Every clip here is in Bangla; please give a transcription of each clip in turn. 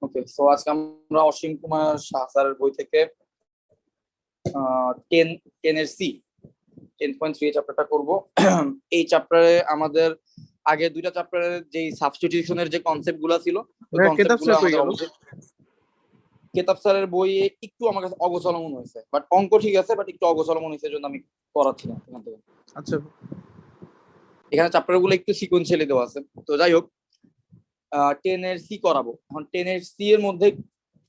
ওকে, সো আজকে আমরা অসীম কুমার শাহ স্যারের বই থেকে 10.3 চ্যাপ্টারটা করব। এই চ্যাপ্টারে আমাদের আগে দুইটা চ্যাপ্টারের যে সাবস্টিটিউশনের যে কনসেপ্ট গুলা ছিল ওই কনসেপ্ট গুলো আমাদের অবশ্যই কেতাব স্যারের বইয়ে একটু আমার কাছে অগোছালো মনে হয়েছে, বাট অঙ্ক ঠিক আছে, বাট একটু অগোছালো মনে হয়েছে, জন্য আমি করাচ্ছি না এখান থেকে। আচ্ছা, এখানে চ্যাপ্টার গুলো একটু সিকোয়েন্সিয়ালি দেওয়া আছে। তো যাই হোক, 10 করাবো। এখন 10 এর মধ্যে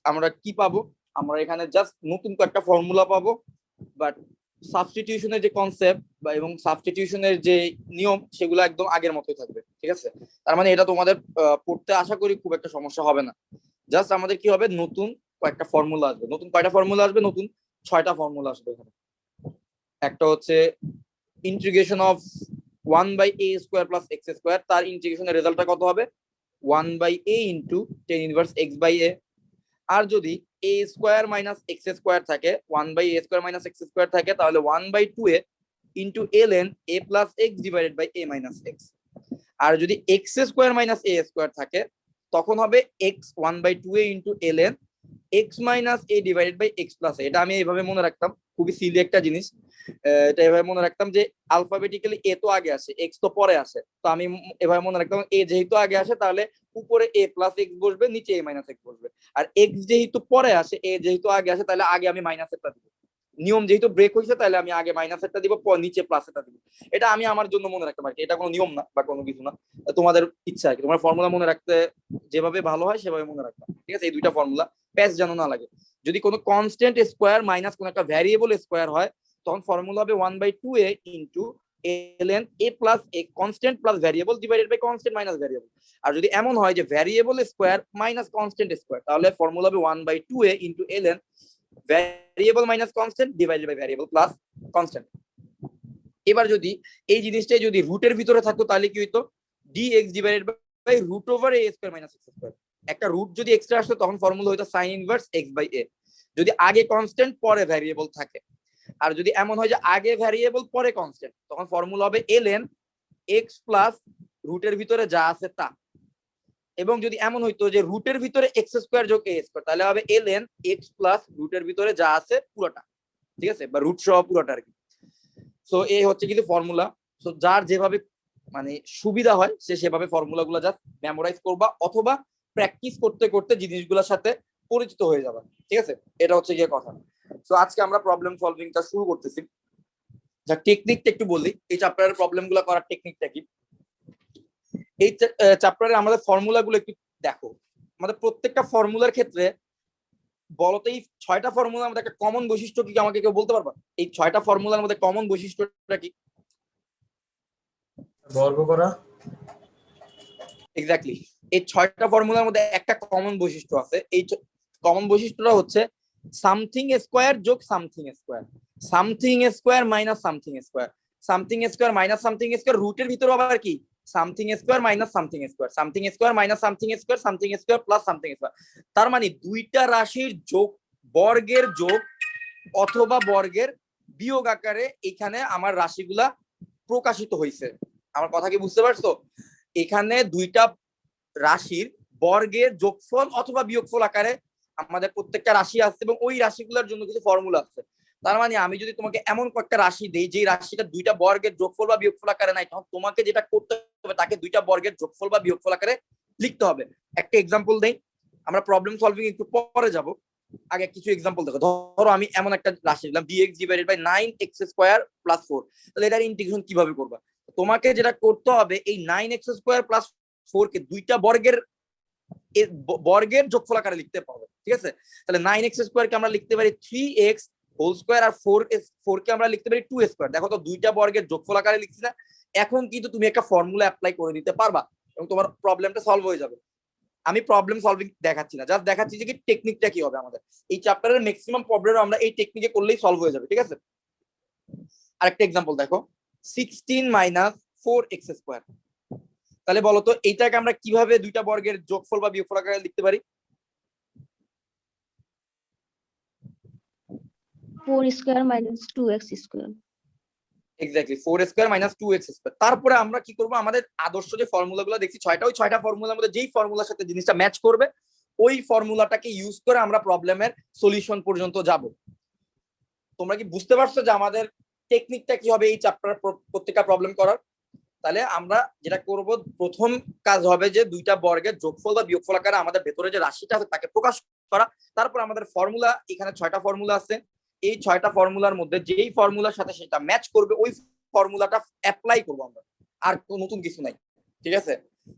আমরা কি পাবো? আমরা এখানে জাস্ট নতুন একটা ফর্মুলা পাবো, বাট সাবস্টিটিউশনের যে কনসেপ্ট বা এবং সাবস্টিটিউশনের যে নিয়ম সেগুলো একদম আগের মতোই থাকবে। ঠিক আছে, তার মানে এটা তোমাদের পড়তে আশা করি খুব একটা সমস্যা হবে না। জাস্ট আমাদের কি হবে, নতুন কয়েকটা ফর্মুলা আসবে। নতুন কয়টা ফর্মুলা আসবে? নতুন 6টা ফর্মুলা আসবে এখানে। একটা হচ্ছে integration of 1/a² plus x², তার ইন্টিগ্রেশনের রেজাল্টটা কত হবে? 1/a into 10⁻x/a। আর যদি a² মাইনাস x² থাকে, 1/a² মাইনাস x² থাকে, তাহলে 1/2a into ln a plus x divided by a minus x। আর যদি x² মাইনাস a² থাকে, তখন হবে x 1/2a into ln x minus a divided by x plus a। এটা আমি এইভাবে মনে রাখতাম, খুবই সিলি একটা জিনিস। এটা এভাবে মনে রাখতাম যে আলফাবেটিক্যালি এ তো আগে আসে, এক্স তো পরে আসে। তো আমি এভাবে মনে রাখতাম এ যেহেতু আগে আসে তাহলে উপরে এ প্লাস এক্স বসবে, নিচে এ মাইনাস এক্স বসবে। আর এক্স যেহেতু পরে আসে, এ যেহেতু আগে আসে, তাহলে আগে আমি মাইনাসেরটা দিব। নিয়ম যেহেতু ব্রেক হয়েছে, তাহলে আমি আগে মাইনাসেরটা দিব, নিচে প্লাসেরটা দিব। এটা আমি আমার জন্য মনে রাখতে পারি, এটা কোনো নিয়ম না বা কোনো কিছু না, তোমাদের ইচ্ছা আর কি। তোমার ফর্মুলা মনে রাখতে যেভাবে ভালো হয় সেভাবে মনে রাখতাম। ঠিক আছে, এই দুইটা ফর্মুলা প্যাচ যেন না লাগে। যদি কোনো কনস্ট্যান্ট স্কোয়ার মাইনাস কোনো একটা ভ্যারিয়েবল স্কোয়ার হয়, তখন ফর্মুলা হবে 1/2a into ln a plus a constant plus variable divided by constant minus variable. আর যদি এমন হয় যে variable square minus constant square, তাহলে ফর্মুলা হবে 1/2a into ln variable minus constant divided by variable plus constant. এবার যদি এই জিনিসটাই যদি রুটের ভিতরে থাকতো, তাহলে কি হইতো? dx divided by root over a² minus x²। একটা রুট যদি এক্সট্রা আসতো, তখন ফর্মুলা হইতো sin ইনভার্স x/a। যদি আগে কনস্ট্যান্ট পরে ভ্যারিয়েবল থাকে, আর যদি এমন হয় যে আগে ভ্যারিয়েবল পরে কনস্ট্যান্ট, তখন ফর্মুলা হবে ln x প্লাস রুটের ভিতরে যা আছে তা। এবং যদি এমন হইতো যে রুটের ভিতরে x² যোগ a², তাহলে হবে ln x প্লাস রুটের ভিতরে যা আছে পুরোটা। ঠিক আছে, বা রুট সহ পুরোটা আর কি। সো এই হচ্ছে কিন্তু ফর্মুলা। সো যার যেভাবে মানে সুবিধা হয় সে সেভাবে ফর্মুলা গুলা জাস্ট মেমোরাইজ করবা, অথবা প্র্যাকটিস করতে করতে জিনিসগুলোর সাথে পরিচিত হয়ে যাবা। ঠিক আছে, এটা হচ্ছে গিয়ে কথা। তো আজকে আমরা প্রবলেম সলভিংটা শুরু করতেছি। যা টেকনিকটা একটু বলি, এই চ্যাপ্টারের প্রবলেমগুলো করার টেকনিকটা কি। এই চ্যাপ্টারে আমাদের ফর্মুলাগুলো একটু দেখো। আমাদের প্রত্যেকটা ফর্মুলার ক্ষেত্রে বলতো এই 6টা ফর্মুলার মধ্যে একটা কমন বৈশিষ্ট্য কি, আমাকে কেউ বলতে পারবা? এই 6টা ফর্মুলার মধ্যে কমন বৈশিষ্ট্যটা কি? বর্গ করা। এক্স্যাক্টলি, এই 6টা ফর্মুলার মধ্যে একটা কমন বৈশিষ্ট্য আছে। এই কমন বৈশিষ্ট্যটা হচ্ছে সামথিং স্কোয়ার যোগ something square, something square minus something square, something square minus something square. রুটের ভিতরে আবার কি something square minus something square, something square minus something square, something square plus something square. তার মানে দুইটা রাশির যোগ, বর্গের যোগ অথবা বর্গের বিয়োগ আকারে এখানে আমার রাশিগুলা প্রকাশিত হয়েছে। আমার কথা কি বুঝতে পারছো? এখানে দুইটা রাশির বর্গের যোগফল অথবা বিয়োগফল আকারে আমাদের প্রত্যেকটা রাশি আছে, এবং ওই রাশিগুলোর জন্য কিছু ফর্মুলা আছে। তার মানে আমি যদি তোমাকে এমন কয়েকটা রাশি দেই যে রাশিটা দুইটা বর্গের যোগফল বা বিয়োগফল আকারে নাই, তখন তোমাকে যেটা করতে হবে তাকে দুইটা বর্গের যোগফল বা বিয়োগফল আকারে লিখতে হবে। একটা এক্সাম্পল দেই, আমরা প্রবলেম সলভিং একটু পরে যাব। আগে কিছু এক্সাম্পল দেখো। ধরো আমি এমন একটা রাশি দিলাম dx divided by 9x² plus 4। তাহলে এটার ইন্টিগ্রেশন কিভাবে করবা? তোমাকে যেটা করতে হবে, এই 9x² প্লাস 4 কে দুইটা বর্গের যোগফল আকারে লিখতে পারবে। ঠিক আছে, তাহলে 9x² কে আমরা লিখতে পারি 3x হোল স্কয়ার, আর 4 কে আমরা লিখতে পারি 2x²। দেখো তো দুইটা বর্গের যোগফল আকারে লিখছি না? এখন কিন্তু তুমি একটা ফর্মুলা অ্যাপ্লাই করে দিতে পারবা এবং তোমার প্রবলেমটা সলভ হয়ে যাবে। আমি প্রবলেম সলভিং দেখাচ্ছি না, জাস্ট দেখাচ্ছি যে কি টেকনিকটা কি হবে। আমাদের এই চ্যাপ্টারের ম্যাক্সিমাম প্রবলেম আমরা এই টেকনিকে করলেই সলভ হয়ে যাবে। ঠিক আছে, আরেকটা এক্সাম্পল দেখো, 16 মাইনাস 4x²। তাহলে বলো তো এইটাকে আমরা কিভাবে দুইটা বর্গের যোগফল বা বিয়োগফল আকারে লিখতে পারি? 4² minus 2x²। Exactly, 4² minus 2x²। তারপরে আমরা কি করব, আমাদের আদর্শ যে ফর্মুলাগুলো দেখছি 6টা, ওই 6টা ফর্মুলার মধ্যে যেই ফর্মুলার সাথে জিনিসটা ম্যাচ করবে ওই ফর্মুলাটাকে ইউজ করে আমরা প্রবলেমের সলিউশন পর্যন্ত যাব। তোমরা কি বুঝতে পারছো যে আমাদের টেকনিকটা কি হবে এই চ্যাপ্টার প্রত্যেকটা প্রবলেম করার? তাহলে আমরা যেটা করব, প্রথম কাজ হবে যে দুইটা বর্গের যোগফল বা বিয়োগফল আকারে আমাদের ভেতরে যে রাশিটা আছে তাকে প্রকাশ করা। তারপর আমাদের ফর্মুলা, এখানে 6টা ফর্মুলা আছে, এই 6টা ফর্মুলার মধ্যে যেই ফর্মুলার সাথে সেটা ম্যাচ করবে ওই ফর্মুলাটা অ্যাপ্লাই করবো আমরা, আর নতুন কিছু নাই। ঠিক আছে,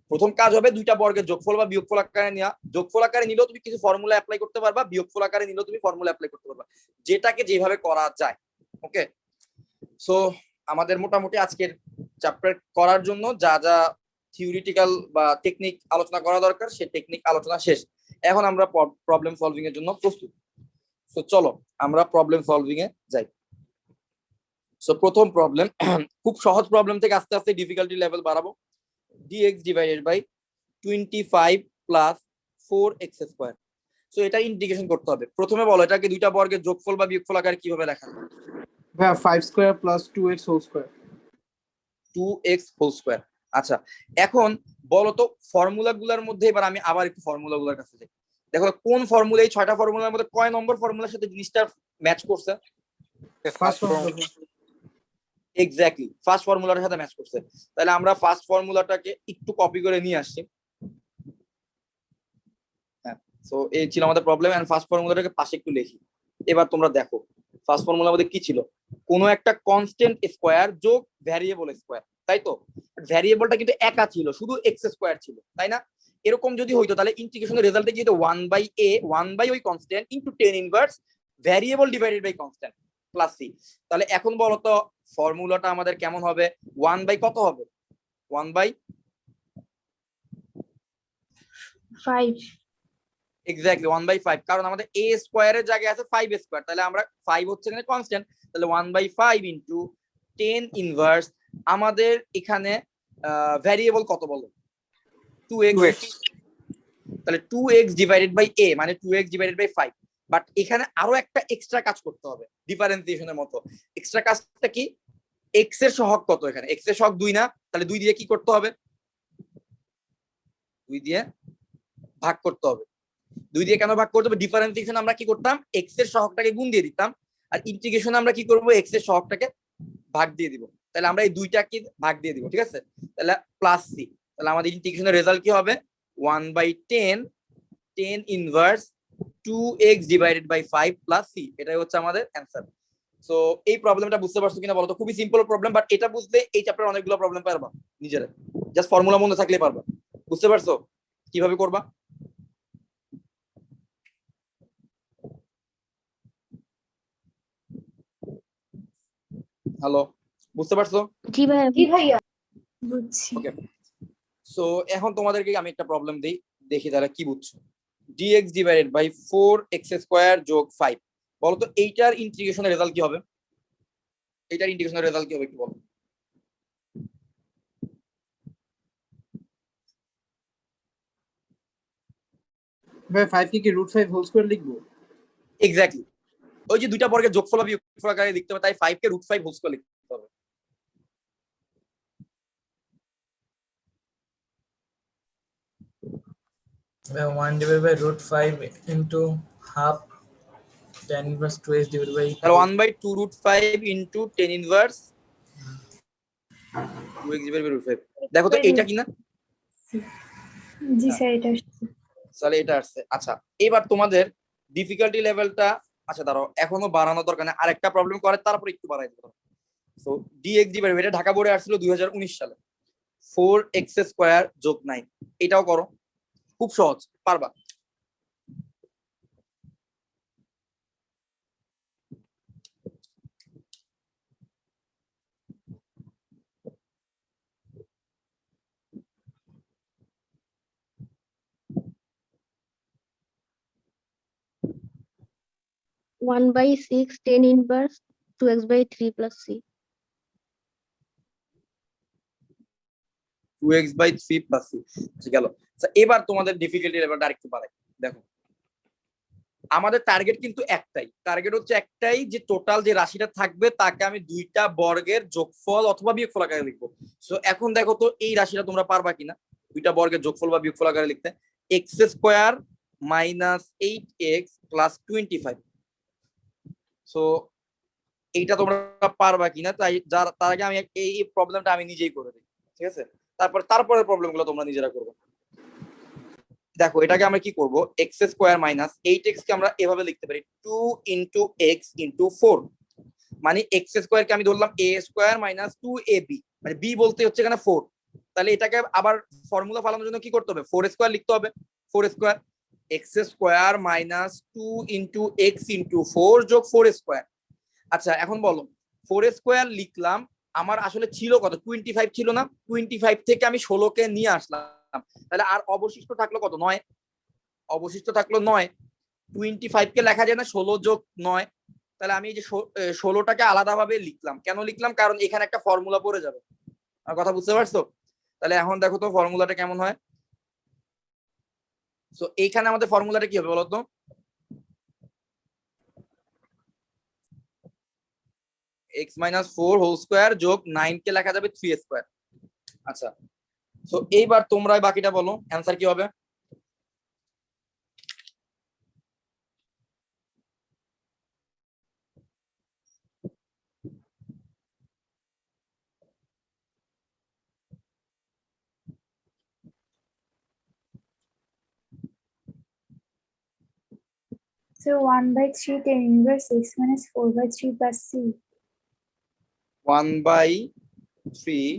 প্রথম কাজ হবে দুইটা বর্গের যোগফল বা বিয়োগফল আকারে নেওয়া। যোগফল আকারে নিলেও তুমি কিছু ফর্মুলা অ্যাপ্লাই করতে পারবা, বিয়োগফল আকারে নিলেও তুমি ফর্মুলা অ্যাপ্লাই করতে পারবা, যেটাকে যেভাবে করা যায়। ওকে, সো আমাদের মোটামুটি আজকের চ্যাপ্টার করার জন্য যা যা থিওরিটিক্যাল বা টেকনিক আলোচনা করা দরকার সে টেকনিক আলোচনা শেষ। এখন আমরা প্রবলেম সলভিং এর জন্য প্রস্তুত। সো চলো আমরা প্রবলেম সলভিং এ যাই। সো প্রথম প্রবলেম, খুব সহজ প্রবলেম থেকে আস্তে আস্তে ডিফিকাল্টি লেভেল বাড়াবো। dx divided by 25 plus 4x square. So এটা ইন্টিগ্রেশন করতে হবে। প্রথমে বলো এটাকে দুইটা বর্গের যোগফল বা বিয়োগফল আকারে কিভাবে লেখা যায়? ভাইয়া 5 square plus 2x whole square. 2x whole square. আচ্ছা, এখন বলো তো ফর্মুলা গুলার মধ্যে, এবার আমি আবার একটু ফর্মুলা গুলার কাছে যাই। দেখো কোন ফর্মুলা, এই 6টা ফর্মুলার মধ্যে কয় নম্বর ফর্মুলার সাথে জিনিসটা ম্যাচ করছে? First formula. এক্স্যাক্টলি, ফার্স্ট ফর্মুলাটার সাথে ম্যাচ করছে। তাহলে আমরা ফার্স্ট ফর্মুলাটাকে একটু কপি করে নিয়ে আসছি। হ্যাঁ, সো এই ছিল আমাদের প্রবলেম, এন্ড ফার্স্ট ফর্মুলাটাকে পাশে একটু লিখি। এবার তোমরা দেখো ফার্স্ট ফর্মুলার মধ্যে কি ছিল, কোনো একটা কনস্ট্যান্ট স্কয়ার যোগ ভ্যারিয়েবল স্কয়ার, তাই তো? ভ্যারিয়েবলটা কিন্তু একা ছিল, শুধু এক্স স্কয়ার ছিল, তাই না? এরকম যদি হইতো তাহলে ইন্টিগ্রেশনের রেজাল্টে কি হতো, 1/a 1 ওই constant into 10 inverse variable divided by constant plus C. তাহলে এখন বলো তো ফর্মুলাটা আমাদের কেমন হবে? 1 কত হবে? 1/5। এক্স্যাক্টলি 1/5, কারণ আমাদের a স্কয়ারের জায়গায় আছে 5 স্কয়ার, তাহলে আমরা 5 হচ্ছে এখানে কনস্ট্যান্ট, তাহলে 1/5 ইনটু 10 ইনভার্স। আমাদের এখানে ভ্যারিয়েবল কত বলো? 2x। তাহলে 2x ডিভাইডেড বাই a মানে 2x ডিভাইডেড বাই 5। বাট এখানে আরো একটা এক্সট্রা কাজ করতে হবে ডিফারেন্সিয়েশনের মতো। এক্সট্রা কাজটা কি? x এর সহগ কত? এখানে x এর সহগ 2 না, তাহলে 2 দিয়ে কি করতে হবে? 2 দিয়ে ভাগ করতে হবে। 2 দিয়ে কেন ভাগ করতে হবে? ডিফারেন্সিয়েশন আমরা কি করতাম, x এর সহগটাকে গুণ দিয়ে দিতাম, আর ইন্টিগ্রেশন আমরা কি করব, x এর সহগটাকে ভাগ দিয়ে দিব। তাহলে আমরা এই দুইটাকে ভাগ দিয়ে দিব, ঠিক আছে? তাহলে প্লাস সি। তাহলে আমাদের ইন্টিগ্রেশনের রেজাল্ট কি হবে? 1/10 10 inverse 2x divided by 5 plus C. এটাই হচ্ছে আমাদের অ্যান্সার। সো এই প্রবলেমটা বুঝতে পারছো কিনা বলো তো? খুবই সিম্পল প্রবলেম, বাট এটা বুঝলে এই চ্যাপ্টারে অনেকগুলো প্রবলেম পারবা নিজেরা, জাস্ট ফর্মুলা মনে থাকলে পারবা। বুঝতে পারছো কিভাবে করবা? হ্যালো, বুঝতে পারছো? জি ভাইয়া। জি ভাইয়া বুঝছি। ওকে, সো এখন তোমাদেরকে আমি একটা প্রবলেম দেই, দেখি তারা কি বুঝছো। dx divided by 4x square যোগ 5, বলো তো এইটার ইন্টিগ্রেশনের রেজাল্ট কি হবে? এইটার ইন্টিগ্রেশনের রেজাল্ট কি হবে একটু বলো। ভাই 5 কে কি √5 হোল স্কয়ার লিখবো? এক্স্যাক্টলি, ওই যে দুইটা বর্গের যোগফল বা বিয়োগফল আকারে লিখতে হবে, তাই 5 কে √5 হোল স্কয়ার লিখতে হবে। Where 1 divided by √5 into half 10 inverse 2x divided by তাহলে 1/2 √5 into 10 inverse 2x divided by √5। দেখো তো এইটা কিনা? জি স্যার এটা তাহলে এটা আসছে। আচ্ছা, এবার তোমাদের ডিফিকাল্টি লেভেলটা, আচ্ছা দাঁড়াও এখনো বাড়ানো দরকার নেই, আরেকটা প্রবলেম করে তারপর একটু বাড়াই দেবো। সো dx ডিভাইডেড, এটা ঢাকা বোর্ডে আসছিল 2019 সালে, 4x স্কয়ার যোগ 9। এটাও করো, খুব সহজ, পারবা। One by 6 10 inverse 2x by 3 plus c. 2x by 3 plus c ঠিক গেল। আচ্ছা, এবার তোমাদের ডিফিকাল্টি লেভেলটা আরেকটু বাড়াই। দেখো আমাদের টার্গেট কিন্তু একটাই, টার্গেট হচ্ছে একটাই, যে টোটাল যে রাশিটা থাকবে তাকে আমি দুইটা বর্গের যোগফল অথবা বিয়োগফল আকারে লিখবো। সো এখন দেখো তো এই রাশিটা তোমরা পারবা কিনা দুইটা বর্গের যোগফল বা বিয়োগফল আকারে লিখতে। x square minus 8x plus 25। So এইটা তোমরা পারবা কিনা তার আগে আমি এই প্রবলেমটা আমি নিজেই করে দিই, ঠিক আছে? তারপরের প্রবলেমগুলো তোমরা নিজেরা করবে। দেখো এটাকে আমরা কি করব, এক্স স্কোয়ার মাইনাস 8x কে আমরা এভাবে লিখতে পারি 2 ইন্টু এক্স ইন্টু 4। মানে এক্স স্কোয়ার কে আমি ধরলাম a স্কোয়ার মাইনাস 2ab, মানে b বলতে হচ্ছে এখানে 4। তাহলে এটাকে আবার ফর্মুলা ফেলানোর জন্য কি করতে হবে, 4 স্কোয়ার লিখতে হবে। 4 square x square minus 2 into x into 4 যোগ 4 স্কোয়ার। আচ্ছা এখন বলো 4 স্কোয়ার লিখলাম, আমার আসলে ছিল কত, 25 ছিল না? 25 থেকে আমি 16কে নিয়ে আসলাম, তাহলে আর অবশিষ্ট থাকলো কত, 9। অবশিষ্ট থাকলো 9। 25 কে লেখা যায় না 16 যোগ 9? তাহলে আমি এই যে 16টাকে আলাদাভাবে লিখলাম। কেন লিখলাম, কারণ এখানে একটা ফর্মুলা পড়ে যাবে। আর কথা বুঝতে পারছো? তাহলে এখন দেখো তো ফর্মুলাটা কেমন হয়। সো এইখানে আমাদের ফর্মুলাটা কি হবে বলতো, x মাইনাস 4 হোল স্কোয়ার যোগ 9 কে লেখা যাবে 3 স্কোয়ার। আচ্ছা সো এইবার তোমরা বাকিটা বলো অ্যান্সার কি হবে। So 1/3 tan inverse x minus 4/3 plus c. 1/3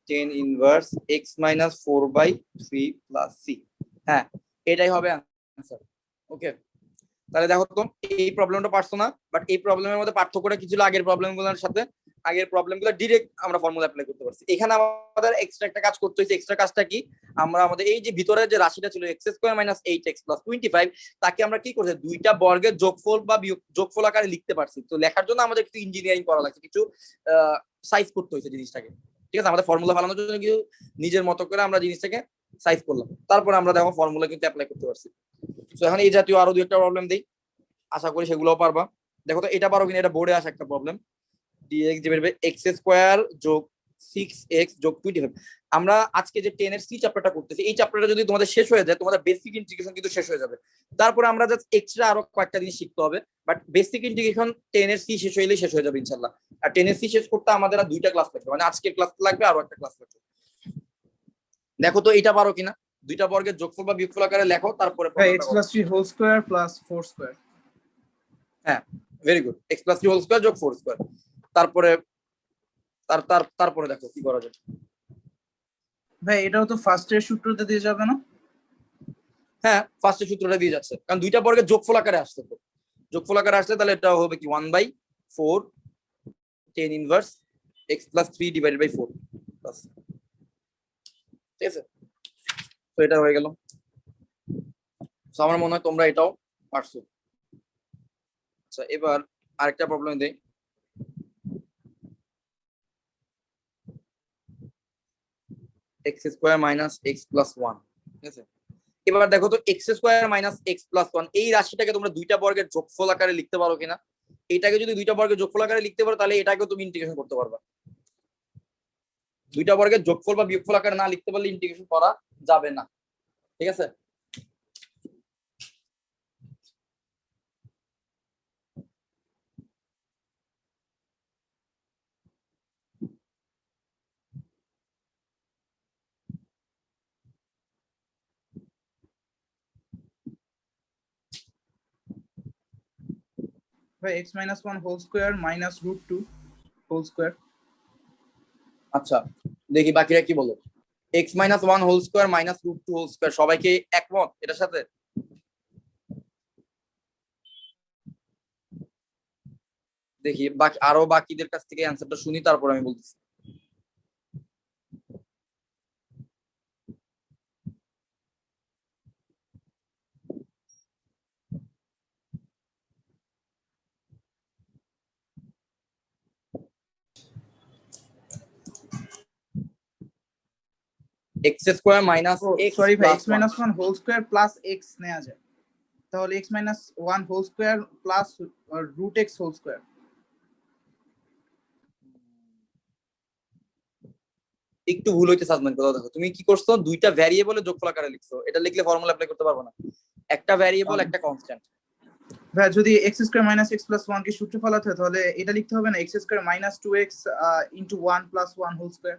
tan inverse x minus 4/3 plus c। হ্যাঁ এটাই হবে অ্যান্সার। ওকে তাহলে দেখো তো এই প্রবলেমটা পারছো না, বাট এই প্রবলেমের মধ্যে পার্থক্যটা কি ছিল আগের প্রবলেমগুলোর সাথে? আগের প্রবলেমগুলো ডিরেক্ট আমরা ফর্মুলা অ্যাপ্লাই করতে পারছি, এখানে আমাদের এক্সট্রা একটা কাজ করতে হয়েছে। এক্সট্রা কাজটা কি, আমরা আমাদের এই যে ভিতরে যে রাশিটা ছিল x square minus 8x plus 25, তাকে আমরা কি করছি, দুইটা বর্গের যোগফল বা যোগফল আকারে লিখতে পারছি। তো লেখার জন্য আমাদের কিছু ইঞ্জিনিয়ারিং করা লাগছে, কিছু সাইজ করতে হয়েছে জিনিসটাকে, ঠিক আছে? আমাদের ফর্মুলা বানানোর জন্য কিছু নিজের মতো করে আমরা জিনিসটাকে সাইজ করলাম, তারপরে আমরা দেখো ফর্মুলা কিন্তু অ্যাপ্লাই করতে পারছি। তো এখন এই জাতীয় আরো দুই একটা প্রবলেম দেই, আশা করি সেগুলোও পারবা। দেখো তো এটা পারো কিনা, এটা বোর্ডে আসা একটা problem. dx divided by x square যোগ 6x যোগ 25। আমরা আজকে যে 10 এর সি চ্যাপ্টারটা করতেছি, এই চ্যাপ্টারটা যদি তোমাদের শেষ হয়ে যায়, তোমাদের বেসিক ইন্টিগ্রেশন কিন্তু শেষ হয়ে যাবে। তারপরে আমরা জাস্ট এক্সট্রা আরো কয়েকটা জিনিস শিখতে হবে, বাট বেসিক ইন্টিগ্রেশন 10 এর সি শেষ হইলেই শেষ হয়ে যাবে ইনশাআল্লাহ। আর 10 এর সি শেষ করতে আমাদের আর দুইটা ক্লাস লাগবে, মানে আজকের ক্লাস লাগবে আরো একটা ক্লাস লাগবে। দেখো তো এটা পারো কিনা, দুইটা বর্গের যোগফল বা বিয়োগফল আকারে লেখো, তারপরে x plus 3 whole square plus 4 square. হ্যাঁ very good, x plus 3 whole square যোগ 4 স্কয়ার। তারপরে তারপরে দেখো কি করা যায়। ভাই এটাও তো ফার্স্ট এর সূত্রতে দিয়ে যাবে না? হ্যাঁ ফার্স্টের সূত্রটা দিয়ে যাচ্ছে, কারণ দুইটা বর্গের যোগফল আকারে আসছে। তো যোগফল আকারে আসলে তাহলে এটা হবে কি 1/4 tan inverse x plus 3 divided by 4 plus, ঠিক আছে? তো এটা হয়ে গেল। তো আমার মনে হয় তোমরা এটাও পারছো। আচ্ছা এবার আরেকটা প্রবলেম দেই। x square minus x plus 1, ঠিক আছে? এবার দেখো তো x square minus x plus 1 এই রাশিটাকে তোমরা দুইটা বর্গের যোগফল আকারে লিখতে পারো কিনা? এটাকে যদি দুইটা বর্গের যোগফল আকারে লিখতে পারো, তাহলে এটাকেও তুমি ইন্টিগ্রেশন করতে পারবা। দুইটা বর্গের যোগফল বা বিয়োগফল আকারে না লিখতে পারলে ইন্টিগ্রেশন করা যাবে না, ঠিক আছে? ভাই x minus 1 whole square minus root 2 whole square. আচ্ছা দেখি বাকিরা কি বলে। x minus 1 whole square minus root 2 whole square, সবাইকে একমত এটার সাথে? দেখি আরো বাকিদের কাছ থেকে অ্যান্সারটা শুনি, তারপর আমি বলতেছি। x square minus x sorry ভাই plus x minus 1 whole square plus x নেওয়া যায়, তাহলে x minus 1 whole square plus root x whole square. একটু ভুল হইতে সাজমান, কথা দেখো তুমি কি করছো, দুইটা ভ্যারিয়েবলের যোগফল আকারে লিখছো, এটা লিখলে ফর্মুলা অ্যাপ্লাই করতে পারবো না। একটা ভ্যারিয়েবল একটা কনস্ট্যান্ট। ভাই যদি X square minus X plus one কে সূত্র ফলাতে হয় তাহলে এটা লিখতে হবে না, X square minus two X into one plus one whole square.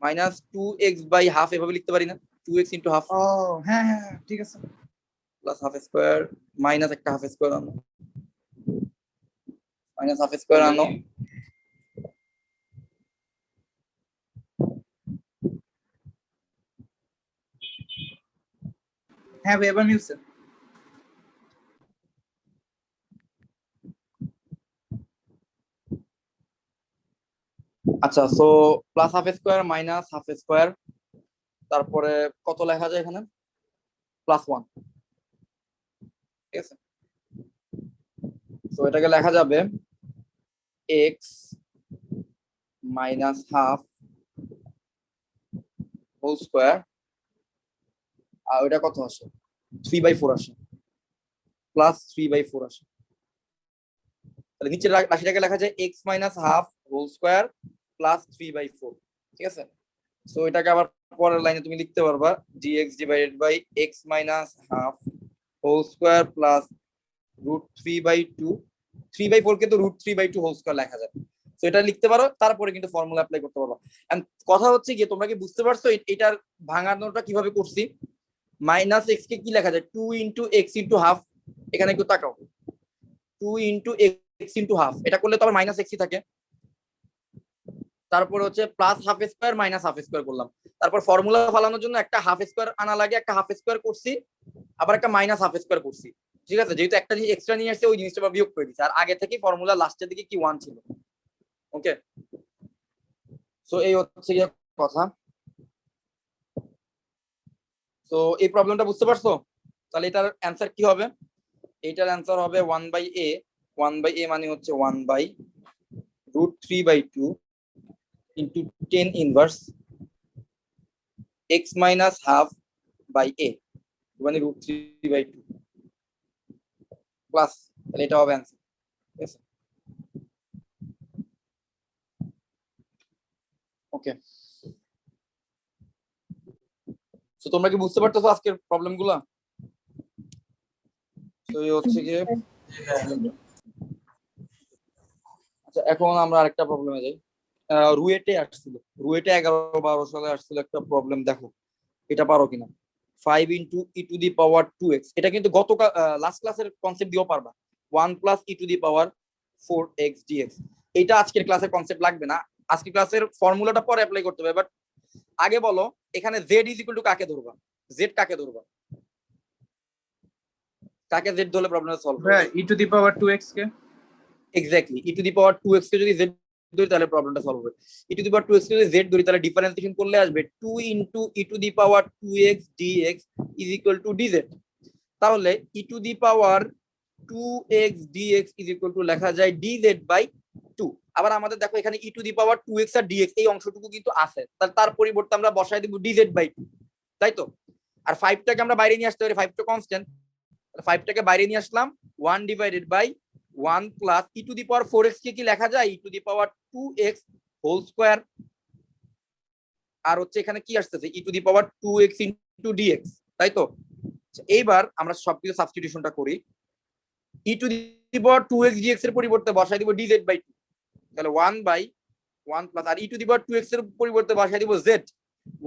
Minus 2x by half এভাবে লিখতে পারি না, 2x ইন্টু হাফ ও হ্যাঁ হ্যাঁ হ্যাঁ, ঠিক আছে। প্লাস হাফ স্কোয়ার মাইনাস একটা হাফ স্কোয়ার আনো, মাইনাস হাফ স্কোয়ার আনো, হ্যাঁ ভাই এবার মিলছে। আচ্ছা so plus half square minus half square, তারপরে কত লেখা যায় এখানে, প্লাস 1, ঠিক আছে। তো এটাকে লেখা যাবে X minus half whole square, আর ওইটা কত আসে 3/4 আসে, প্লাস 3/4 আসে। তাহলে নিচের রাশিটাকে লেখা যায় x minus half whole square plus 3/4, ঠিক আছে। সো এটাকে আবার পরের লাইনে তুমি লিখতে পারবা dx divided by x minus half whole square plus root 3/2, 3/4 কে তো রুট 3/2 হোল স্কোয়ার লেখা যায়। তো এটা লিখতে পারো, তারপরে কিন্তু ফর্মুলা অ্যাপ্লাই করতে পারবা। এন্ড কথা হচ্ছে কি, তোমরা কি বুঝতে পারছো এটার ভাঙানোটা কিভাবে করছি? মাইনাস এক্স কে কি লেখা যায় 2 ইন্টু এক্স ইন্টু হাফ, এখানে একটু তাকাও 2 ইন্টু এক্স ইন্টু হাফ, এটা করলে তো আবার মাইনাস এক্সই থাকে। তারপর হচ্ছে plus half square minus half square করলাম, তারপর ফর্মুলা ফালানোর জন্য একটা হাফ স্কোয়ার আনা লাগে, একটা হাফ স্কোয়ার করছি, আবার একটা মাইনাস হাফ স্কোয়ার করছি, ঠিক আছে। যেহেতু একটা জিনিস এক্সট্রা নিয়ে আসছে ওই জিনিসটা আবার বিয়োগ করে দিচ্ছি, আর আগে থেকে ফর্মুলা লাস্টের দিকে কি 1 ছিল। ওকে, সো এই হচ্ছে গিয়ে কথা। তো এই প্রবলেমটা বুঝতে পারছো? তাহলে এটার অ্যান্সার কি হবে? এটার অ্যান্সার হবে 1/a, 1/a মানে হচ্ছে 1/√3/2 into 10 inverse x minus half by a, মানে √3/2 প্লাস, তাহলে এটা হবে অ্যান্সার, ঠিক আছে। ওকে, তো তোমরা কি বুঝতে পারতেছো আজকের প্রবলেমগুলো? তো এই হচ্ছে গিয়ে প্রবলেমটা। আচ্ছা এখন আমরা আরেকটা প্রবলেমে যাই। রুয়েটে আসছিল, রুয়েটে 11-12 সালে আসছিল একটা প্রবলেম, দেখো এটা পারো কিনা। 5 into E to the power 2x, এটা কিন্তু গত লাস্ট ক্লাসের কনসেপ্ট দিয়েও পারবা। 1 plus E to the power 4x dx, এটা আজকের ক্লাসের কনসেপ্ট লাগবে না, আজকের ক্লাসের ফর্মুলাটা পরে অ্যাপ্লাই করতে হবে। বাট আগে বলো এখানে z ইজ ইকুয়াল টু কাকে ধরবা, z কাকে ধরবা, কাকে z ধরলে প্রবলেমটা সলভ হবে? ভাই E to the power 2x কে। Exactly, E to the power 2x কে যদি z ধরি তাহলে প্রবলেমটা সলভ হবে। ই টু দি পাওয়ার 2x কে যদি z ধরি তাহলে ডিফারেন্সিয়েশন করলে আসবে 2 into E to the power 2x dx is equal to dz। তাহলে E to the power 2x dx is equal to লেখা যায় dz বাই 2। আবার আমাদের দেখো এখানে ই to the power 2x R dx এই অংশটুকু কিন্তু আছে, তার পরিবর্তে আমরা বসায় দিব dz বাই 2, তাই তো। আর 5 টাকে আমরা বাইরে নিয়ে আসতে পারি, 5 টা কনস্ট্যান্ট, 5 টাকে বাইরে নিয়ে আসলাম, 1 divided by 1 plus E to the power 4x কে কি লেখা যায় ই to the power 2x whole square, আর হচ্ছে এখানে কি আসতেছে E to the power 2x into dx, তাই তো। এইবার আমরা সবকিছু সাবস্টিটিউশনটা করি, ই to the power 2x dx এর পরিবর্তে বসাই দিব dz বাই 2, তাহলে 1/1 plus, R E to the power 2x এর পরিবর্তে বসাই দিব z,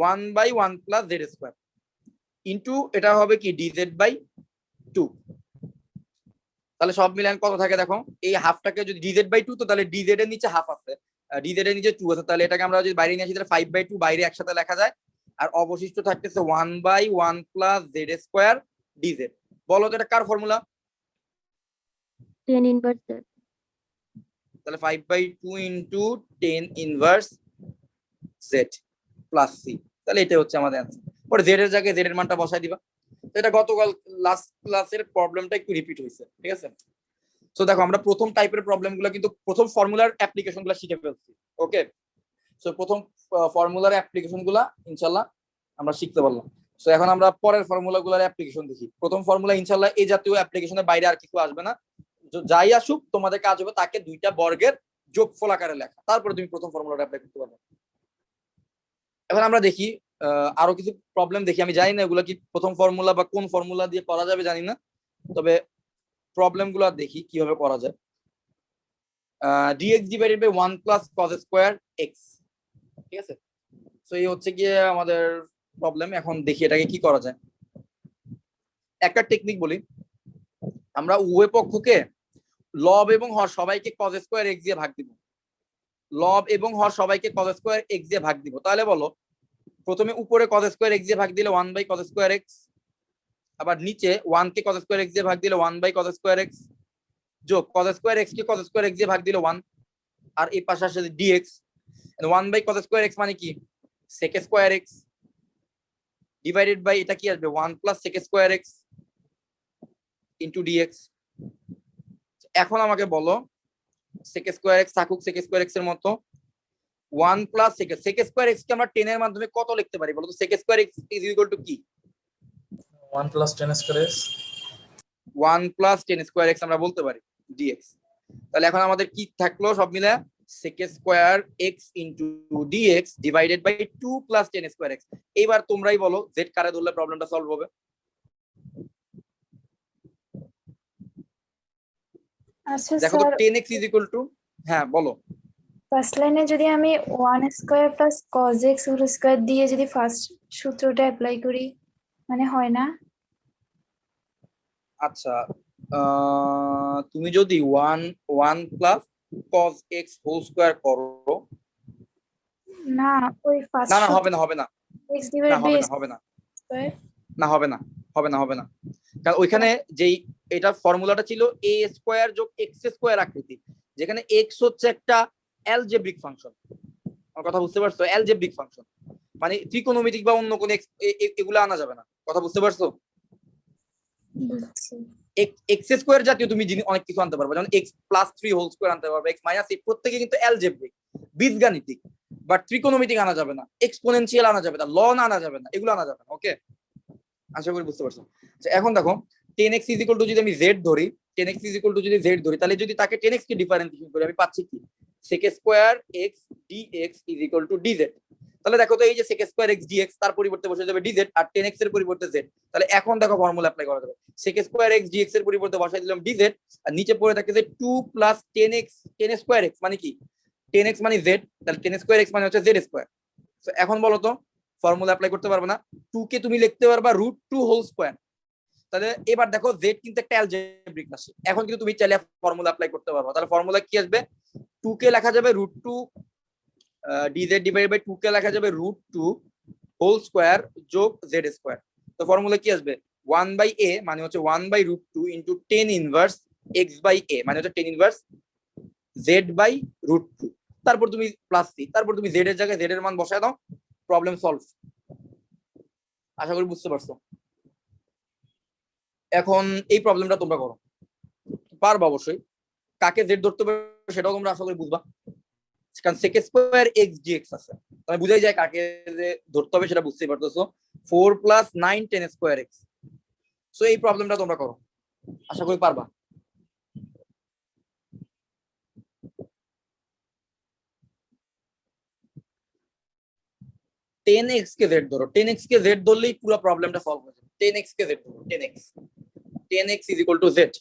1/1 plus z square into এটা হবে কি dz বাই 2। তাহলে সব মিলান কত থাকে দেখো, এই হাফটাকে যদি dz বাই 2, তো তাহলে dz এর নিচে হাফ আছে, dz এর নিচে 2 আছে, তাহলে এটাকে আমরা যদি বাইরে নিয়ে আসি তাহলে 5/2 বাইরে একসাথে লেখা যায়, আর অবশিষ্ট থাকতেছে 1/1 প্লাস z স্কয়ার dz। বলো তো এটা কার ফর্মুলা? 10 inverse z। তাহলে 5/2 into 10 inverse z plus c, তাহলে এটা হচ্ছে আমাদের অ্যান্সার। পরে z এর জায়গায় z এর মানটা বসাই দিবা। তো এটা গতকাল লাস্ট ক্লাসের প্রবলেমটা একটু রিপিট হয়েছে, ঠিক আছে। সো দেখো আমরা প্রথম টাইপের প্রবলেমগুলো কিন্তু প্রথম ফর্মুলার অ্যাপ্লিকেশনগুলো শিখে ফেলছি। ওকে, সো প্রথম ফর্মুলার অ্যাপ্লিকেশনগুলো ইনশাআল্লাহ আমরা শিখতে পারলাম। সো এখন আমরা পরের ফর্মুলাগুলোর অ্যাপ্লিকেশন দেখি। প্রথম ফর্মুলা ইনশাআল্লাহ এই জাতীয় অ্যাপ্লিকেশনের বাইরে আর কিছু আসবে না, যাই আসুক তোমাদের কাজ হবে তাকে দুইটা বর্গের যোগফল আকারে লেখা, তারপরে তুমি প্রথম ফর্মুলাটা অ্যাপ্লাই করতে পারবে। এখন আমরা দেখি আরো কিছু প্রবলেম দেখি, আমি জানি না এগুলো কি প্রথম ফর্মুলা বা কোন ফর্মুলা দিয়ে করা যাবে জানি না, তবে প্রবলেম গুলো দেখি কিভাবে করা যায়। dx divided by 1 plus cos square x, ঠিক আছে। সো এই হচ্ছে গিয়ে আমাদের প্রবলেম। এখন দেখি এটাকে কি করা যায়। একটা টেকনিক বলি, আমরা উভয় পক্ষকে লব এবং হর সবাইকে cos স্কয়ার x দিয়ে ভাগ দিব, লব এবং হর সবাইকে cos স্কয়ার x দিয়ে ভাগ দিব। তাহলে বলো, প্রথমে উপরে cos স্কয়ার x দিয়ে ভাগ দিলে 1 বাই cos স্কয়ার x, আবার নিচে 1 কে cos স্কয়ার x দিয়ে ভাগ দিলে 1 বাই cos স্কয়ার x, যোগ cos স্কয়ার x কে cos স্কয়ার x দিয়ে ভাগ দিলে 1, আর এই পাশে আসলে dx, 1 by cos square x মানে কি sec square x, divided by এটা কি আসবে 1 plus sec square x into dx। এখন আমাকে বলো sec স্কয়ার x থাকুক sec স্কয়ার x এর মতো, 1 প্লাস sec স্কয়ার x কে আমরা 10 এর মাধ্যমে কত লিখতে পারি বলো তো? sec square x is equal two কি? 1 plus 10 square x 1 plus 10 square x আমরা বলতে পারি dx। তাহলে এখন আমাদের কি থাকলো সব মিলে sec square x into dx divided by 2 plus 10 square x। এইবার তোমরাই বলো z কারে ধরলে প্রবলেমটা সলভ হবে। আচ্ছা দেখো তো sir, 10x is equal two, হ্যাঁ বলো। ফার্স্ট লাইনে যদি আমি 1 square plus cos x whole square দিয়ে যদি ফার্স্ট সূত্রটা অ্যাপ্লাই করি, মানে হয় না? আচ্ছা, তুমি যদি 1 plus cos x whole square করো, না, ওই ফার্স্ট না না হবে না হবে না, x না ডিভাইডেড বাই হবে না হবে না, স্কয়ার। না হবে না হবে না হবে না, কারণ ওইখানে যেই এটা ফর্মুলাটা ছিল a স্কয়ার যোগ x স্কয়ার আকৃতি, যেখানে x হচ্ছে একটা অ্যালজেব্রিক ফাংশন। আমার কথা বুঝতে পারছো? অ্যালজেব্রিক ফাংশন মানে ত্রিকোণমিতিক বা অন্য কোন এগুলো আনা যাবে না, কথা বুঝতে পারছো? বুঝছি। এক্স স্কোয়ার জাতীয় তুমি অনেক কিছু আনতে পারবে, যেমন এক্স প্লাস 3 হোল স্কোয়ার আনতে পারবে, এক্স মাইনাস 8, প্রত্যেকে কিন্তু অ্যালজেব্রিক বীজগাণিতিক, বাট ত্রিকোণমিতিক আনা যাবে না, এক্সপোনেনশিয়াল আনা যাবে না, লন আনা যাবে না, এগুলো আনা যাবে না। ওকে, আশা করি বুঝতে পারছো। এখন দেখো 10x ইজ ইকুয়াল টু যদি আমি z ধরি, 10x ইজ ইকুয়াল টু যদি z ধরি, তাহলে যদি তাকে 10x কে ডিফারেন্সিয়েশন করি আমি পাচ্ছি কি sec square x dx is equal to dz। তাহলে দেখো তো এই যে sec স্কয়ার x dx তার পরিবর্তে বসে যাবে dz, আর 10x এর পরিবর্তে z। তাহলে এখন দেখো ফর্মুলা অ্যাপ্লাই করা যাবে, sec স্কয়ার x dx এর পরিবর্তে বসাই দিলাম dz, আর নিচে পড়ে থাকে যে 2 প্লাস 10x 10 স্কয়ার x মানে কি 10x মানে z, তাহলে 10 স্কয়ার x মানে হচ্ছে z স্কয়ার। তো এখন বলো তো ফর্মুলা অ্যাপ্লাই করতে পারবে না, 2 কে তুমি লিখতে পারবা √2 হোল স্কয়ার। তাহলে এবার দেখো z কিন্তু একটা অ্যালজেব্রিক রাশি, এখন কিন্তু তুমি চাইলে ফর্মুলা অ্যাপ্লাই করতে পারবা। তাহলে ফর্মুলা কি আসবে? 2 কে লেখা যাবে √2 dz ডিভাইডেড বাই 2 কে লেখা যাবে √2 হোল স্কয়ার যোগ z স্কয়ার। তো ফর্মুলা কি আসবে? 1 বাই a মানে হচ্ছে 1 by √2 into 10 inverse x by a মানে হচ্ছে 10 ইনভার্স z বাই √2, তারপর তুমি প্লাস c, তারপর তুমি z এর জায়গায় z এর মান বসায় দাও, প্রবলেম সলভ। আশা করি বুঝতে পারছো। এখন এই প্রবলেমটা তোমরা করো, পারবা অবশ্যই। কাকে জেড ধরতে হবে সেটাও তোমরা আশা করি বুঝবা, কারণ sec স্কয়ার x dx আছে, তাহলে বুঝাই যায় কাকে যে ধরতে হবে সেটা বুঝতেই পারতেছো। 4 প্লাস 9 10 স্কয়ার x। সো এই প্রবলেমটা তোমরা করো, আশা করি পারবা। টেন এক্স কে জেড ধরো, 10x কে জেড ধরলেই পুরো প্রবলেমটা সলভ হয়ে যাবে। 10x কে জেড ধরো, 10x is equal to Z.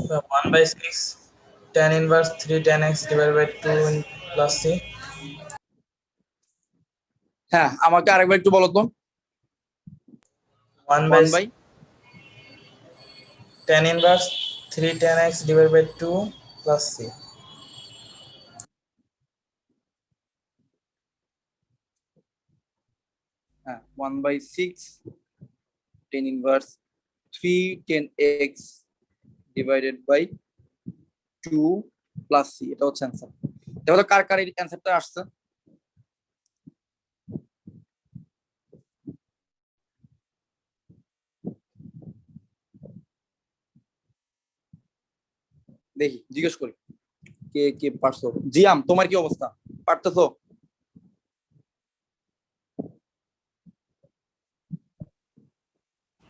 So 1 by 6 tan inverse 3 tan x divided by 2 plus c. হ্যাঁ, আমাকে আরেকবার একটু বলো তো। 1 by 1 by tan inverse 3 tan x divided by 2 plus c. হ্যাঁ 1/6 tan inverse 3 10x divided by 2 plus c, এটা হচ্ছে অ্যান্সার। তাহলে কার কার এই অ্যান্সারটা আসছে? দেখি জিজ্ঞেস করি কে কে পারছো। জিয়াম, তোমার কি অবস্থা, পারতেছো?